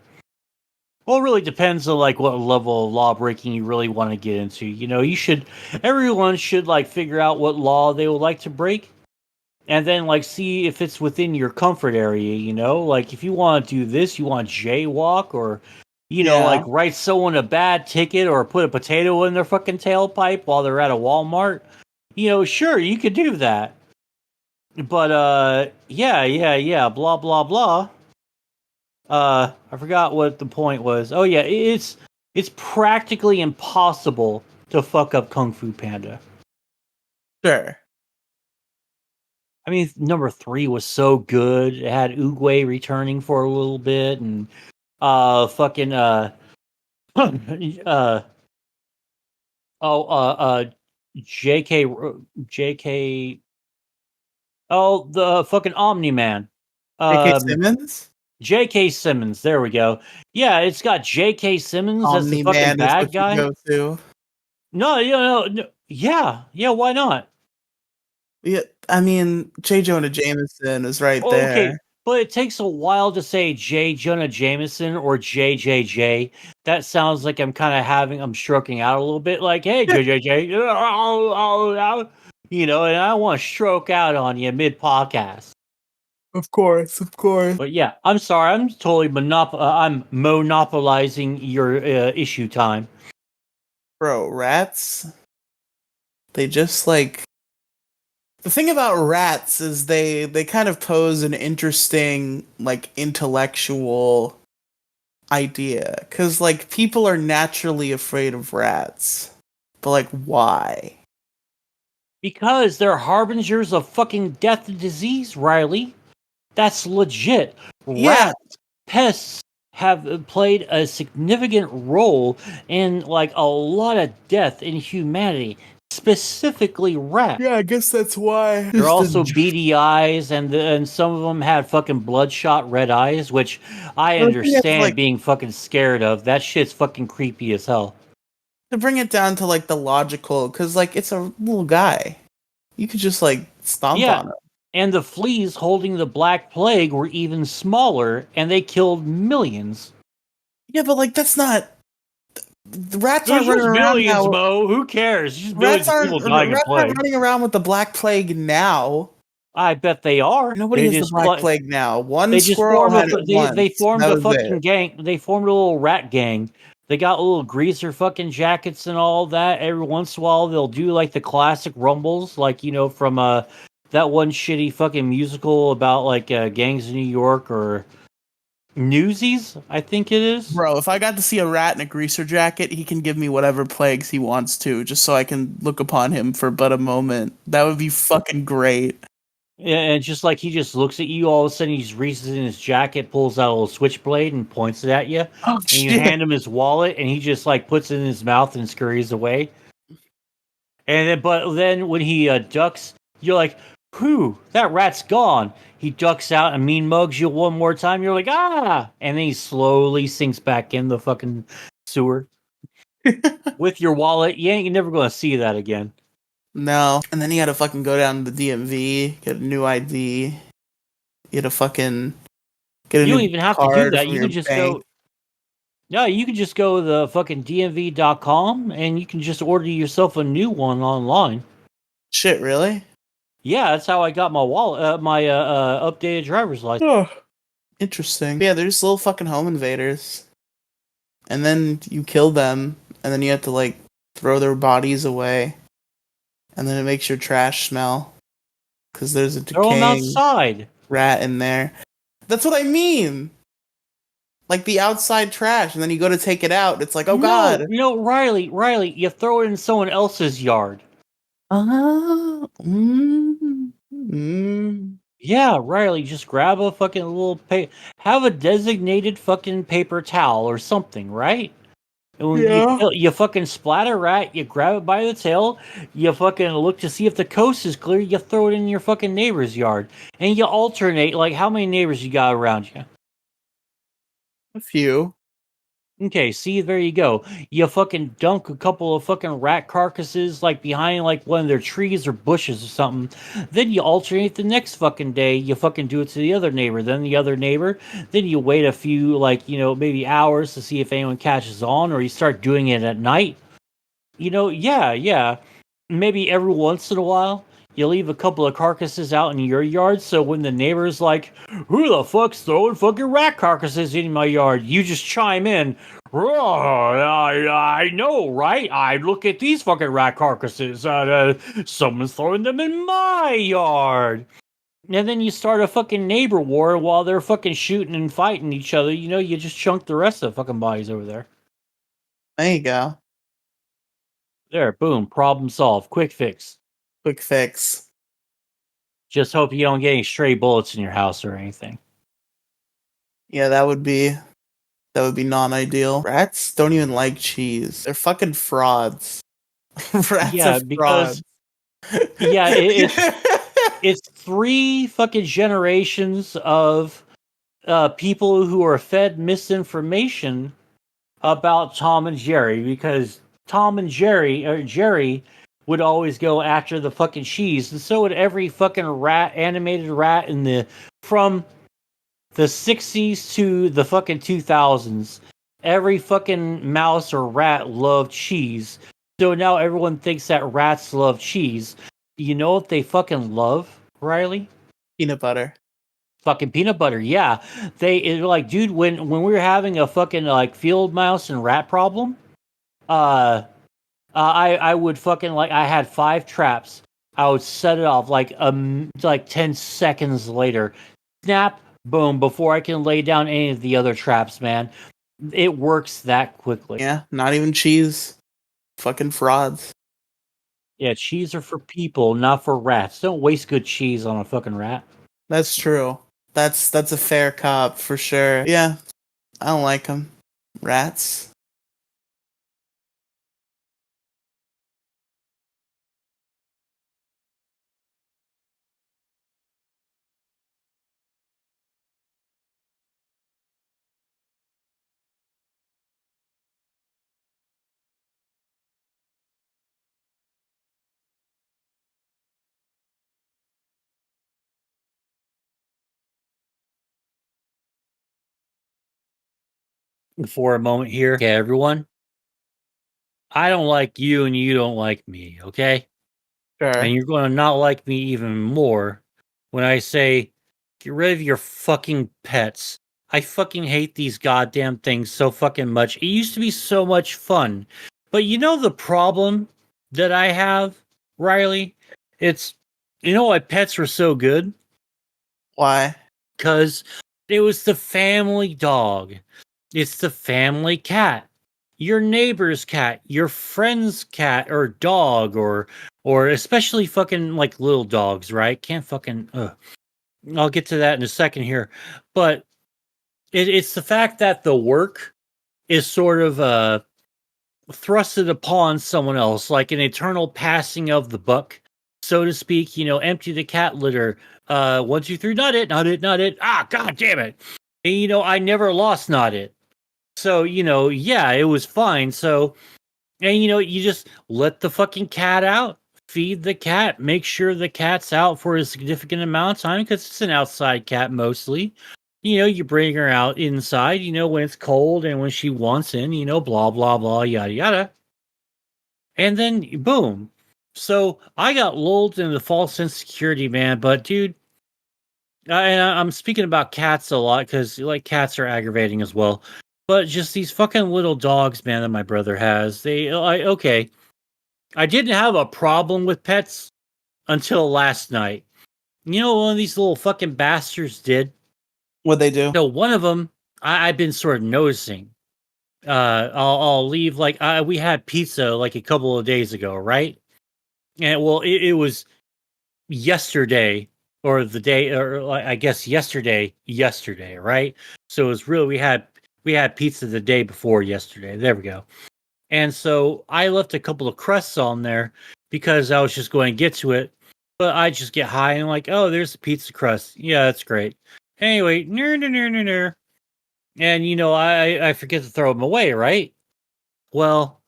Well, it really depends on like what level of law breaking you really want to get into. You know, everyone should like figure out what law they would like to break, and then like see if it's within your comfort area. You know, like if you want to do this, you want to jaywalk or, you know, like Yeah. write someone a bad ticket or put a potato in their fucking tailpipe while they're at a Walmart. You know, sure, you could do that. But yeah, blah blah blah. I forgot what the point was. Oh yeah, it's practically impossible to fuck up Kung Fu Panda. Sure. I mean, number 3 was so good. It had Oogway returning for a little bit, and fucking uh oh J.K. J.K. Oh, the fucking Omni Man. J.K. Um, Simmons? J.K. Simmons. There we go. Yeah, it's got J.K. Simmons as the Omni fucking Man is bad what you guy. go to. No, no, yeah. Why not? Yeah, I mean, J. Jonah Jameson is right Okay, there. but it takes a while to say J. Jonah Jameson or JJJ. That sounds like I'm stroking out a little bit. Like, hey, JJJ, you know, and I want to stroke out on you mid podcast. Of course, of course. But yeah, I'm sorry. I'm totally I'm monopolizing your issue time. Bro, rats, they just like the thing about rats is they kind of pose an interesting like intellectual idea cuz like people are naturally afraid of rats. But like why? Because they're harbingers of fucking death and disease, Riley. That's legit. Yeah, Rat pests have played a significant role in like a lot of death in humanity, specifically rats. yeah, I guess that's why. They're Just a also beady eyes, and some of them had fucking bloodshot red eyes, which I the thing is understand like being fucking scared of. That shit's fucking creepy as hell. to bring it down to like the logical cuz like it's a little guy. You could just like stomp Yeah, on him. and the fleas holding the Black Plague were even smaller, and they killed millions. Yeah, but like that's not the rats There's aren't running just around millions, now. Mo. Who cares? Just millions of people dying of Rats aren't plague. running around with the Black Plague now. I bet they are. Nobody has the Black Plague now. One They just squirrel formed had it they once. formed That a was fucking it. gang. They formed a little rat gang They got little greaser fucking jackets and all that. Every once in a while, they'll do like the classic rumbles, like from that one shitty fucking musical about like gangs in New York or Newsies, I think it is. Bro, if I got to see a rat in a greaser jacket, he can give me whatever plagues he wants to, just so I can look upon him for but a moment. That would be fucking great. And just like he just looks at you, all of a sudden he just reaches in his jacket, pulls out a little switchblade, and points it at you. Oh And you shit. hand him his wallet, and he just like puts it in his mouth and scurries away. And then, but then when he ducks, you're like, "Whew, that rat's gone." He ducks out and mean mugs you one more time. You're like, "Ah!" And then he slowly sinks back in the fucking sewer with your wallet. You're never gonna see that again. No. And then he had to fucking go down to the DMV, get a new ID. You had to fucking get a You don't new even have to do card that. from You your can just bank. go. No, you can just go to the fucking DMV.com and you can just order yourself a new one online. Shit, really? Yeah, that's how I got my wallet, my updated driver's license. Oh, interesting. Yeah, they're just little fucking home invaders. And then you kill them, and then you have to like throw their bodies away. And then it makes your trash smell. Because there's a Throw them decaying outside. rat in there. That's what I mean! Like the outside trash, and then you go to take it out, it's like, oh No, god. Riley, you throw it in someone else's yard. Mm. Yeah, Riley, just grab a fucking little have a designated fucking paper towel or something, right? And when Yeah. you fucking splat a rat, you grab it by the tail, you fucking look to see if the coast is clear, you throw it in your fucking neighbor's yard, and you alternate. Like, how many neighbors you got around you? A few. Okay, see, there you go. You fucking dunk a couple of fucking rat carcasses like behind like one of their trees or bushes or something. Then you alternate the next fucking day. You fucking do it to the other neighbor, then the other neighbor. Then you wait a few like maybe hours to see if anyone catches on, or you start doing it at night. Yeah. Maybe every once in a while, you leave a couple of carcasses out in your yard, so when the neighbor's like, "Who the fuck's throwing fucking rat carcasses in my yard?" You just chime in, "Oh, I know, right? I look at these fucking rat carcasses. Someone's throwing them in my yard." And then you start a fucking neighbor war while they're fucking shooting and fighting each other. You just chunk the rest of the fucking bodies over there. There you go. There, boom, problem solved. Quick fix. Quick fix. Just hope you don't get any stray bullets in your house or anything. Yeah, that would be non-ideal. Rats don't even like cheese. They're fucking frauds. Rats are Yeah, because frauds. yeah, it's three fucking generations of people who are fed misinformation about Tom and Jerry, because Tom and Jerry would always go after the fucking cheese, and so would every fucking animated rat from the 60s to the fucking 2000s. Every fucking mouse or rat loved cheese. So now everyone thinks that rats love cheese. You know what they fucking love, Riley? Peanut butter. Fucking peanut butter. Yeah. It's like, dude, when we were having a fucking like field mouse and rat problem, uh I would fucking like I had 5 traps. I would set it off like 10 seconds later. Snap, boom, before I can lay down any of the other traps, man. It works that quickly. Yeah, not even cheese. Fucking frauds. Yeah, cheese are for people, not for rats. Don't waste good cheese on a fucking rat. That's true. That's a fair cop for sure. Yeah, I don't like them. Rats. For a moment here. Okay, everyone. I don't like you and you don't like me, okay? And Sure. you're going to not like me even more when I say, get rid of your fucking pets. I fucking hate these goddamn things so fucking much. It used to be so much fun. But you know the problem that I have, Riley? It's why pets were so good? Why? Because it was the family dog. It's the family cat. Your neighbor's cat, your friend's cat or dog or especially fucking like little dogs, right? Can't fucking I'll get to that in a second here. But it's the fact that the work is sort of thrusted upon someone else, like an eternal passing of the buck, so to speak. Empty the cat litter. 1, 2, 3, not it, not it, not it. Ah, god damn it. And, I never lost not it. So, yeah, it was fine. So, and you just let the fucking cat out, feed the cat, make sure the cat's out for a significant amount of time because it's an outside cat mostly. You bring her out inside, when it's cold and when she wants in, blah, blah, blah, yada, yada. And then boom. So I got lulled into false insecurity, man. But dude, I'm speaking about cats a lot because like cats are aggravating as well. But just these fucking little dogs, man, that my brother has. Okay. I didn't have a problem with pets until last night. One of these little fucking bastards did. What they do? So one of them, I've been sort of noticing. I'll leave like we had pizza like a couple of days ago, right? And well, it was yesterday or the day, or I guess yesterday, right? So it was really we had pizza the day before yesterday. There we go. And so I left a couple of crusts on there because I was just going to get to it. But I just get high and like, oh, there's the pizza crust. Yeah, that's great. Anyway, and I forget to throw them away, right? Well,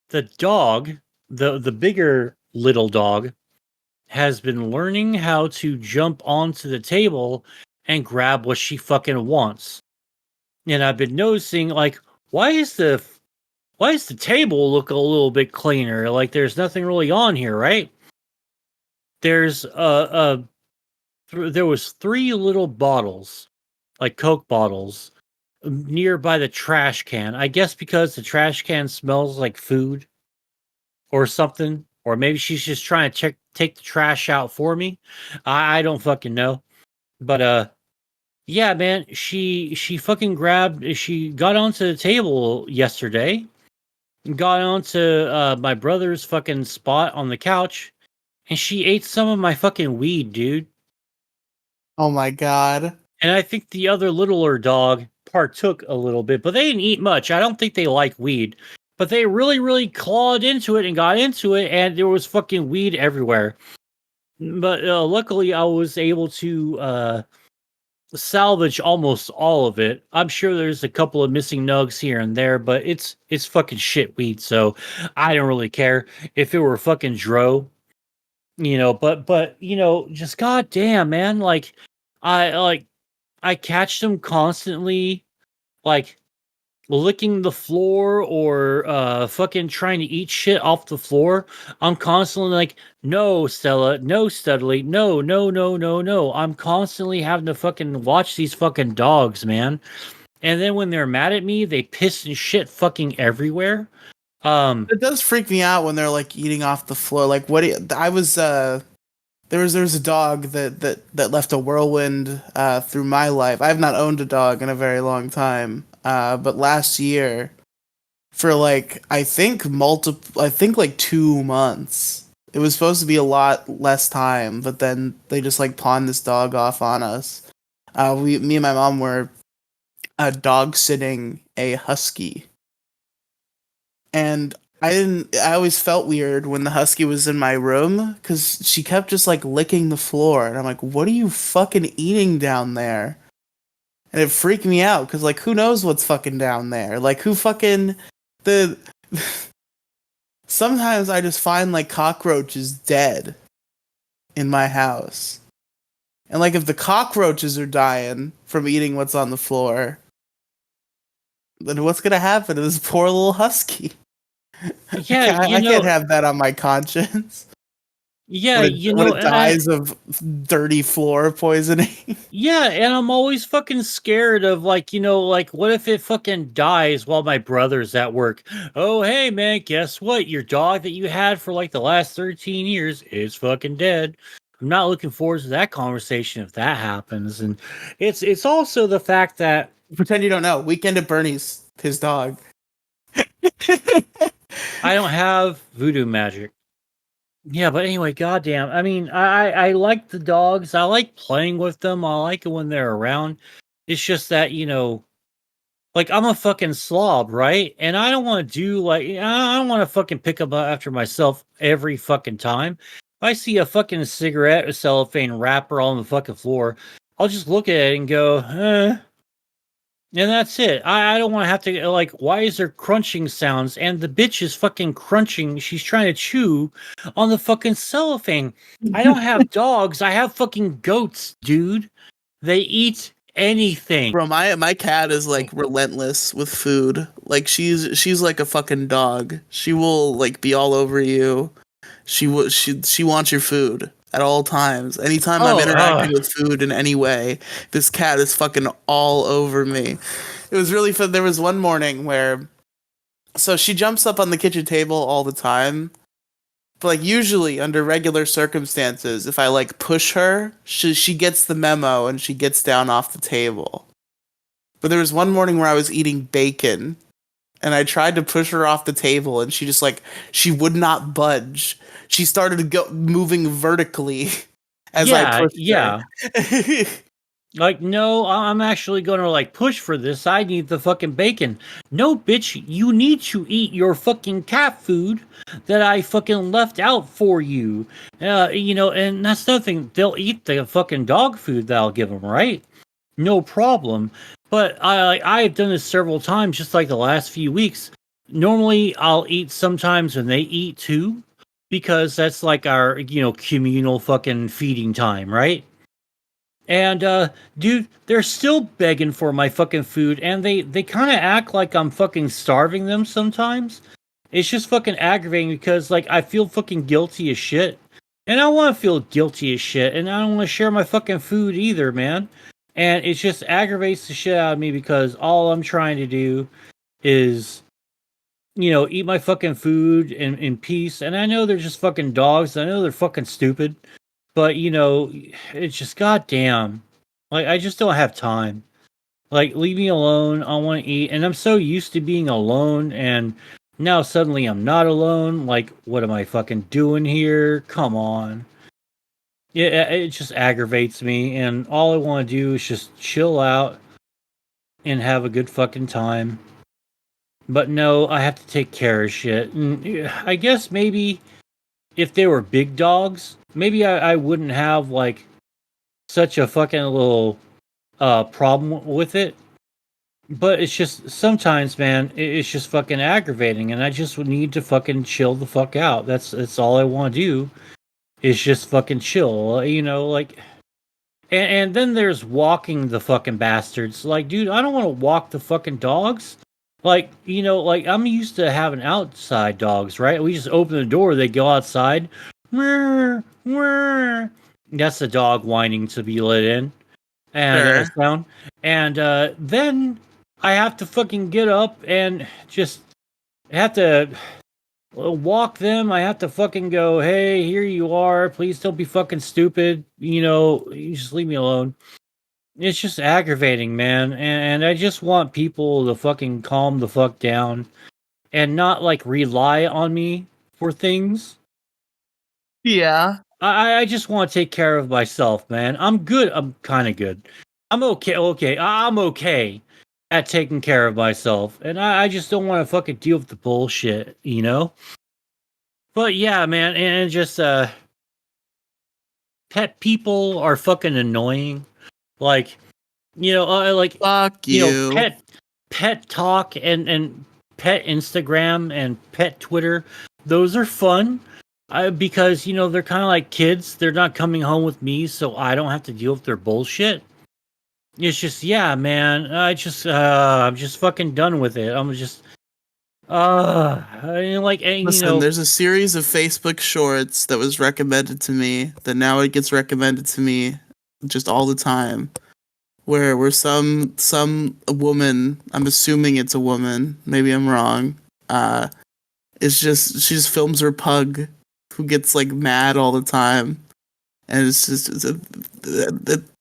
the dog, the bigger little dog, has been learning how to jump onto the table and grab what she fucking wants. And I've been noticing, like, why is the table look a little bit cleaner? Like, there's nothing really on here, right? There's there was 3 little bottles, like Coke bottles, nearby the trash can. I guess because the trash can smells like food or something, or maybe she's just trying to take the trash out for me. I don't fucking know. But yeah, man, she fucking she got onto the table yesterday, got onto my brother's fucking spot on the couch, and she ate some of my fucking weed, dude. Oh my god. And I think the other littler dog partook a little bit, but they didn't eat much. I don't think they like weed, but they really, really clawed into it and got into it, and there was fucking weed everywhere. But luckily, I was able to salvage almost all of it. I'm sure there's a couple of missing nugs here and there, but it's fucking shit weed, so I don't really care if it were fucking dro, but just goddamn, man, like I I catch them constantly like licking the floor or fucking trying to eat shit off the floor. I'm constantly like, no, Stella, no, Studley, no, no, no, no, no. I'm constantly having to fucking watch these fucking dogs, man. And then when they're mad at me, they piss and shit fucking everywhere. It does freak me out when they're like eating off the floor. Like I was there was a dog that left a whirlwind through my life. I have not owned a dog in a very long time. But last year, for like I think like 2 months. It was supposed to be a lot less time, but then they just like pawned this dog off on us. Me and my mom were dog sitting a husky, and I always felt weird when the husky was in my room because she kept just like licking the floor, and I'm like, what are you fucking eating down there? And it freaked me out because like who knows what's fucking down there? Like who fucking the sometimes I just find like cockroaches dead in my house. And like if the cockroaches are dying from eating what's on the floor, then what's gonna happen to this poor little husky? yeah, I can't have that on my conscience. Yeah, when it dies of dirty floor poisoning. yeah, and I'm always fucking scared of like, like what if it fucking dies while my brother's at work? Oh, hey man, guess what? Your dog that you had for like the last 13 years is fucking dead. I'm not looking forward to that conversation if that happens. And it's also the fact that Pretend you don't know. Weekend at Bernie's, his dog. I don't have voodoo magic. Yeah, but anyway, goddamn. I mean, I like the dogs. I like playing with them. I like it when they're around. It's just that, like I'm a fucking slob, right? And I don't want to do like I don't want to fucking pick up after myself every fucking time. If I see a fucking cigarette or cellophane wrapper on the fucking floor, I'll just look at it and go, and that's it. I don't want to have to like. Why is there crunching sounds? And the bitch is fucking crunching. She's trying to chew on the fucking cellophane. I don't have dogs. I have fucking goats, dude. They eat anything. Bro, my cat is like relentless with food. Like she's like a fucking dog. She will like be all over you. She wants your food at all times. Anytime I'm Oh, interacting with food in any way, this cat is fucking all over me. It was really fun. There was one morning where so she jumps up on the kitchen table all the time. But like usually under regular circumstances, if I like push her, she gets the memo and she gets down off the table. But there was one morning where I was eating bacon and I tried to push her off the table and she just like she would not budge. She started to go moving vertically as I yeah, pushed her. yeah. Like, no, I'm actually gonna like push for this. I need the fucking bacon. No, bitch, you need to eat your fucking cat food that I fucking left out for you. And that's nothing. They'll eat the fucking dog food that I'll give them, right? No problem. But I've done this several times, just like the last few weeks. Normally, I'll eat sometimes when they eat too, because that's like our communal fucking feeding time, right? And dude, they're still begging for my fucking food, and they kind of act like I'm fucking starving them sometimes. It's just fucking aggravating because like I feel fucking guilty as shit, and I want to feel guilty as shit, and I don't want to share my fucking food either, man. And it just aggravates the shit out of me because all I'm trying to do is eat my fucking food in peace. And I know they're just fucking dogs. I know they're fucking stupid. But it's just goddamn. Like I just don't have time. Like leave me alone. I want to eat, and I'm so used to being alone, and now suddenly I'm not alone. Like what am I fucking doing here? Come on. Yeah, it just aggravates me, and all I want to do is just chill out and have a good fucking time. But no, I have to take care of shit. And I guess maybe if they were big dogs, maybe I wouldn't have like such a fucking little problem with it. But it's just sometimes, man, it's just fucking aggravating, and I just would need to fucking chill the fuck out. That's all I want to do is just fucking chill, like. And then there's walking the fucking bastards. Like, dude, I don't want to walk the fucking dogs. Like, like I'm used to having outside dogs, right? We just open the door, they go outside. That's the dog whining to be let in. And Sure. sound. And then I have to fucking get up and just have to walk them. I have to fucking go, hey, here you are. Please don't be fucking stupid. You just leave me alone. It's just aggravating, man. And I just want people to fucking calm the fuck down and not like rely on me for things. Yeah. I just want to take care of myself, man. I'm good. I'm kind of good. I'm okay. Okay. I'm okay at taking care of myself. And I just don't want to fucking deal with the bullshit, But yeah, man. And just, pet people are fucking annoying. Like, like, Fuck you. pet talk and pet Instagram and pet Twitter. Those are fun. Because they're kind of like kids. They're not coming home with me, so I don't have to deal with their bullshit. It's just, yeah, man. I'm just fucking done with it. like, and, Listen, there's a series of Facebook shorts that was recommended to me that now it gets recommended to me just all the time. Where some woman, I'm assuming it's a woman, maybe I'm wrong. She just films her pug, who gets like mad all the time, and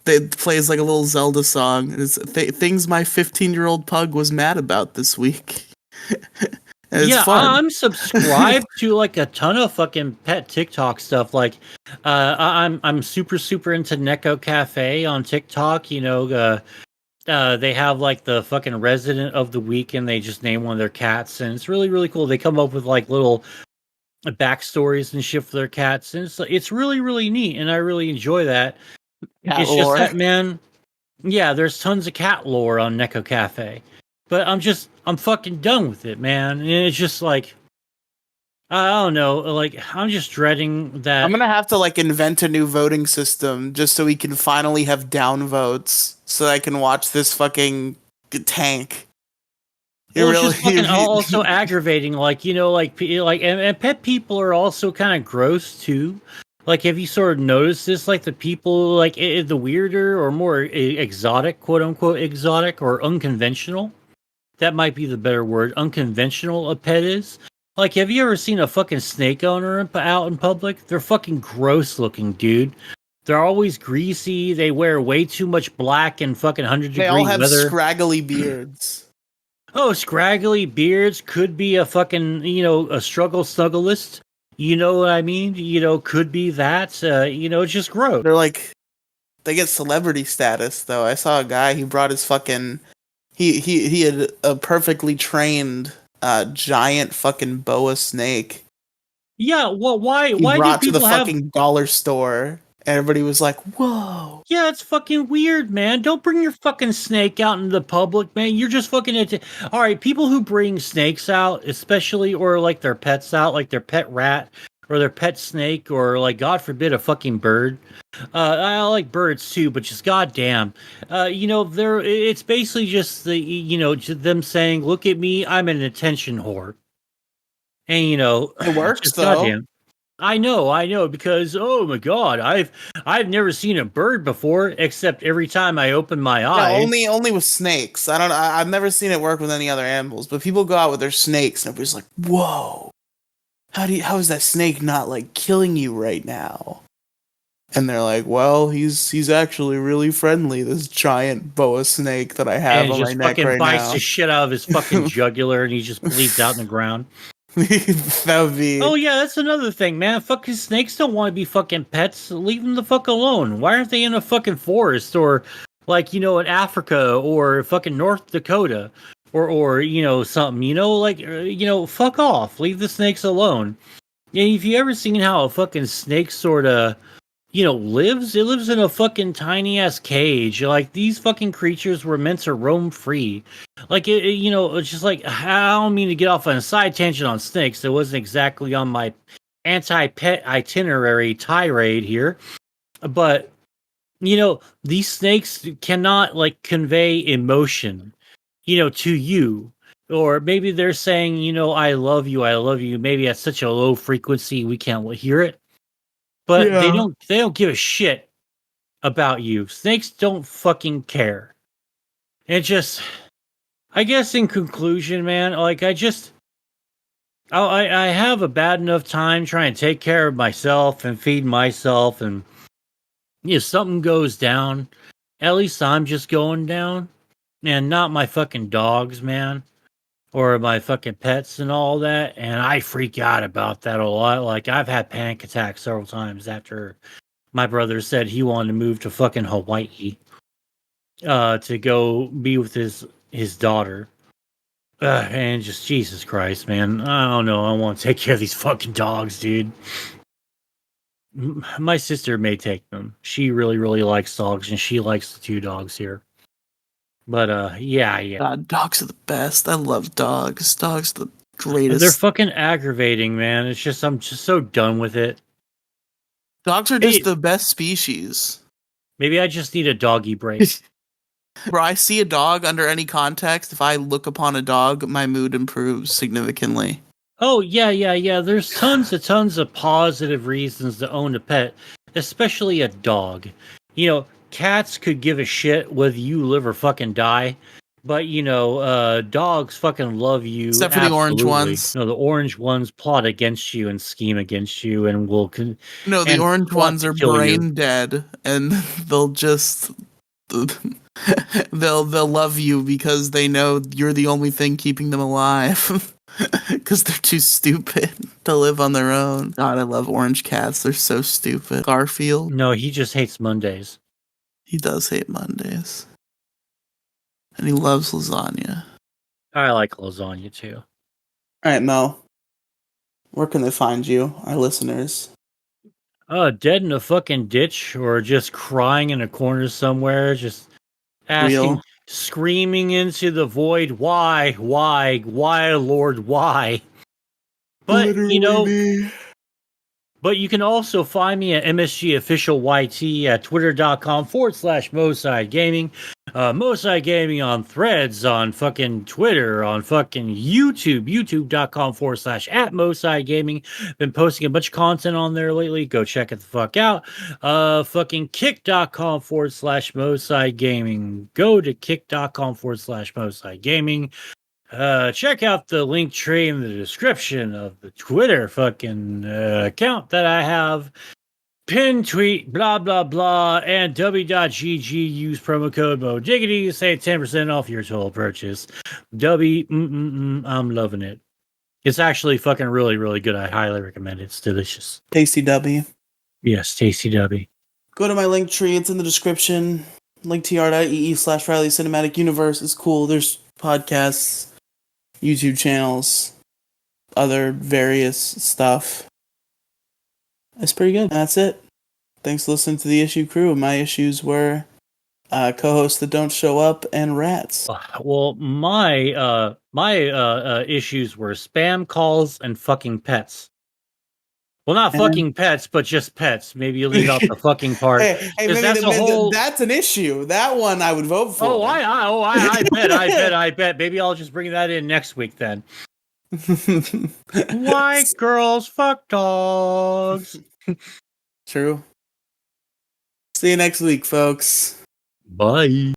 it plays like a little Zelda song. And it's things my 15-year-old pug was mad about this week, and it's yeah, fun. I'm subscribed to like a ton of fucking pet TikTok stuff. Like, I'm super into Neko Cafe on TikTok. They have like the fucking resident of the week, and they just name one of their cats, and it's really cool. They come up with like little backstories and shit for their cats, and it's really neat, and I really enjoy that. Cat It's just lore. that, man. Yeah, there's tons of cat lore on Neko Cafe, but I'm fucking done with it, man. And it's just like, I don't know, like I'm just dreading I'm that. gonna have to like invent a new voting system just so we can finally have downvotes, so I can watch this fucking tank. It Well, it's just fucking really. also aggravating. Like, and pet people are also kind of gross too. Like, have you sort of noticed this? Like, the people, like, the weirder or more exotic, quote unquote, exotic or unconventional. That might be the better word. Unconventional a pet is. Like, have you ever seen a fucking snake owner out in public? They're fucking gross looking, dude. They're always greasy. They wear way too much black in fucking 100 They all degree have weather. scraggly beards. Oh, scraggly beards could be a fucking, a struggle snugglist. You know what I mean? Could be that. It's just gross. They're like, they get celebrity status though. I saw a guy, he brought his fucking, he had a perfectly trained giant fucking boa snake. Yeah, well, why He why do brought to the people have? fucking dollar store. And everybody was like, "Whoa." Yeah, it's fucking weird, man. Don't bring your fucking snake out in the public, man. You're just fucking all right, people who bring snakes out, especially or like their pets out, like their pet rat or their pet snake or like God forbid a fucking bird. I like birds too, but just goddamn, they're it's basically just them saying, "Look at me, I'm an attention whore," and It works just though. goddamn. I know, because oh my god, I've never seen a bird before, except every time I open my Yeah, eyes. only with snakes. I don't. I've never seen it work with any other animals. But people go out with their snakes, and everybody's like, "Whoa, how is that snake not like killing you right now?" And they're like, "Well, he's actually really friendly. This giant boa snake that I And have it on my just neck fucking right bites the now." shit out of his fucking jugular, and he just bleeds out in the ground. That would Oh be. yeah, that's another thing, man. Fucking snakes don't want to be fucking pets. Leave them the fuck alone. Why aren't they in a fucking forest or like in Africa or fucking North Dakota or something? Fuck off. Leave the snakes alone. And if you ever seen how a fucking snake sort of lives, it lives in a fucking tiny ass cage. Like these fucking creatures were meant to roam free. Like it's just like I don't mean to get off on a side tangent on snakes. It wasn't exactly on my anti-pet itinerary tirade here, but these snakes cannot like convey emotion, to you. Or maybe they're saying, I love you, I love you. Maybe at such a low frequency we can't hear it. But Yeah. they don't give a shit about you. Snakes don't fucking care. It just I guess in conclusion, man, like I have a bad enough time trying to take care of myself and feed myself, and if something goes down, at least I'm just going down and not my fucking dogs, man, or my fucking pets and all that. And I freak out about that a lot. Like I've had panic attacks several times after my brother said he wanted to move to fucking Hawaii to go be with his daughter. And just Jesus Christ, man. I don't know. I want to take care of these fucking dogs, dude. My sister may take them. She really likes dogs, and she likes the two dogs here. But yeah. God, dogs are the best. I love dogs. Dogs are the They're greatest. fucking aggravating, man. It's just I'm just so done with it. Dogs are just Hey, the best species. maybe I just need a doggy break. Bro, I see a dog under any context. If I look upon a dog, my mood improves significantly. Oh yeah. There's tons of positive reasons to own a pet, especially a dog. You know, cats could give a shit whether you live or fucking die, but dogs fucking love you Except for the orange absolutely. ones. No, the orange ones plot against you and scheme against you and No, the and orange plot ones to are kill you. brain dead, and they'll just they'll love you because they know you're the only thing keeping them alive. Because they're too stupid to live on their own. God, I love orange cats. They're so stupid. Garfield, No, he just hates Mondays. he does hate Mondays. And he loves lasagna. I like lasagna too. Alright, Mel. Where can they find you, our listeners? Dead in a fucking ditch or just crying in a corner somewhere, just asking, Real. screaming into the void, why, Lord, why? But, Literally me. but you can also find me at MSG Official YT at twitter.com/Moside Gaming. Moside Gaming on Threads, on fucking Twitter, on fucking YouTube, youtube.com/at Moside Gaming. Been posting a bunch of content on there lately. Go check it the fuck out. Fucking kick.com/Moside Gaming. Go to kick.com/Moside Gaming. Check out the link tree in the description of the Twitter fucking account that I have. Pin tweet, blah, blah, blah, and w.gg. Use promo code MoDiggity to save 10% off your total purchase. I'm loving it. It's actually fucking really, really good. I highly recommend it. It's delicious. Tasty W. Yes, tasty W. Go to my link tree. It's in the description. linktr.ee/Riely Cinematic Universe is cool. There's podcasts, YouTube channels, other various stuff. That's pretty good. That's it. Thanks for listening to the issue crew. My issues were co-hosts that don't show up and rats. Well, my issues were spam calls and fucking pets. Well, not And fucking pets, but just pets. Maybe you leave out the fucking part hey, because that's a whole. that's an issue. That one I would vote for. Oh, I bet. Maybe I'll just bring that in next week then. White girls fuck dogs. True. See you next week, folks. Bye.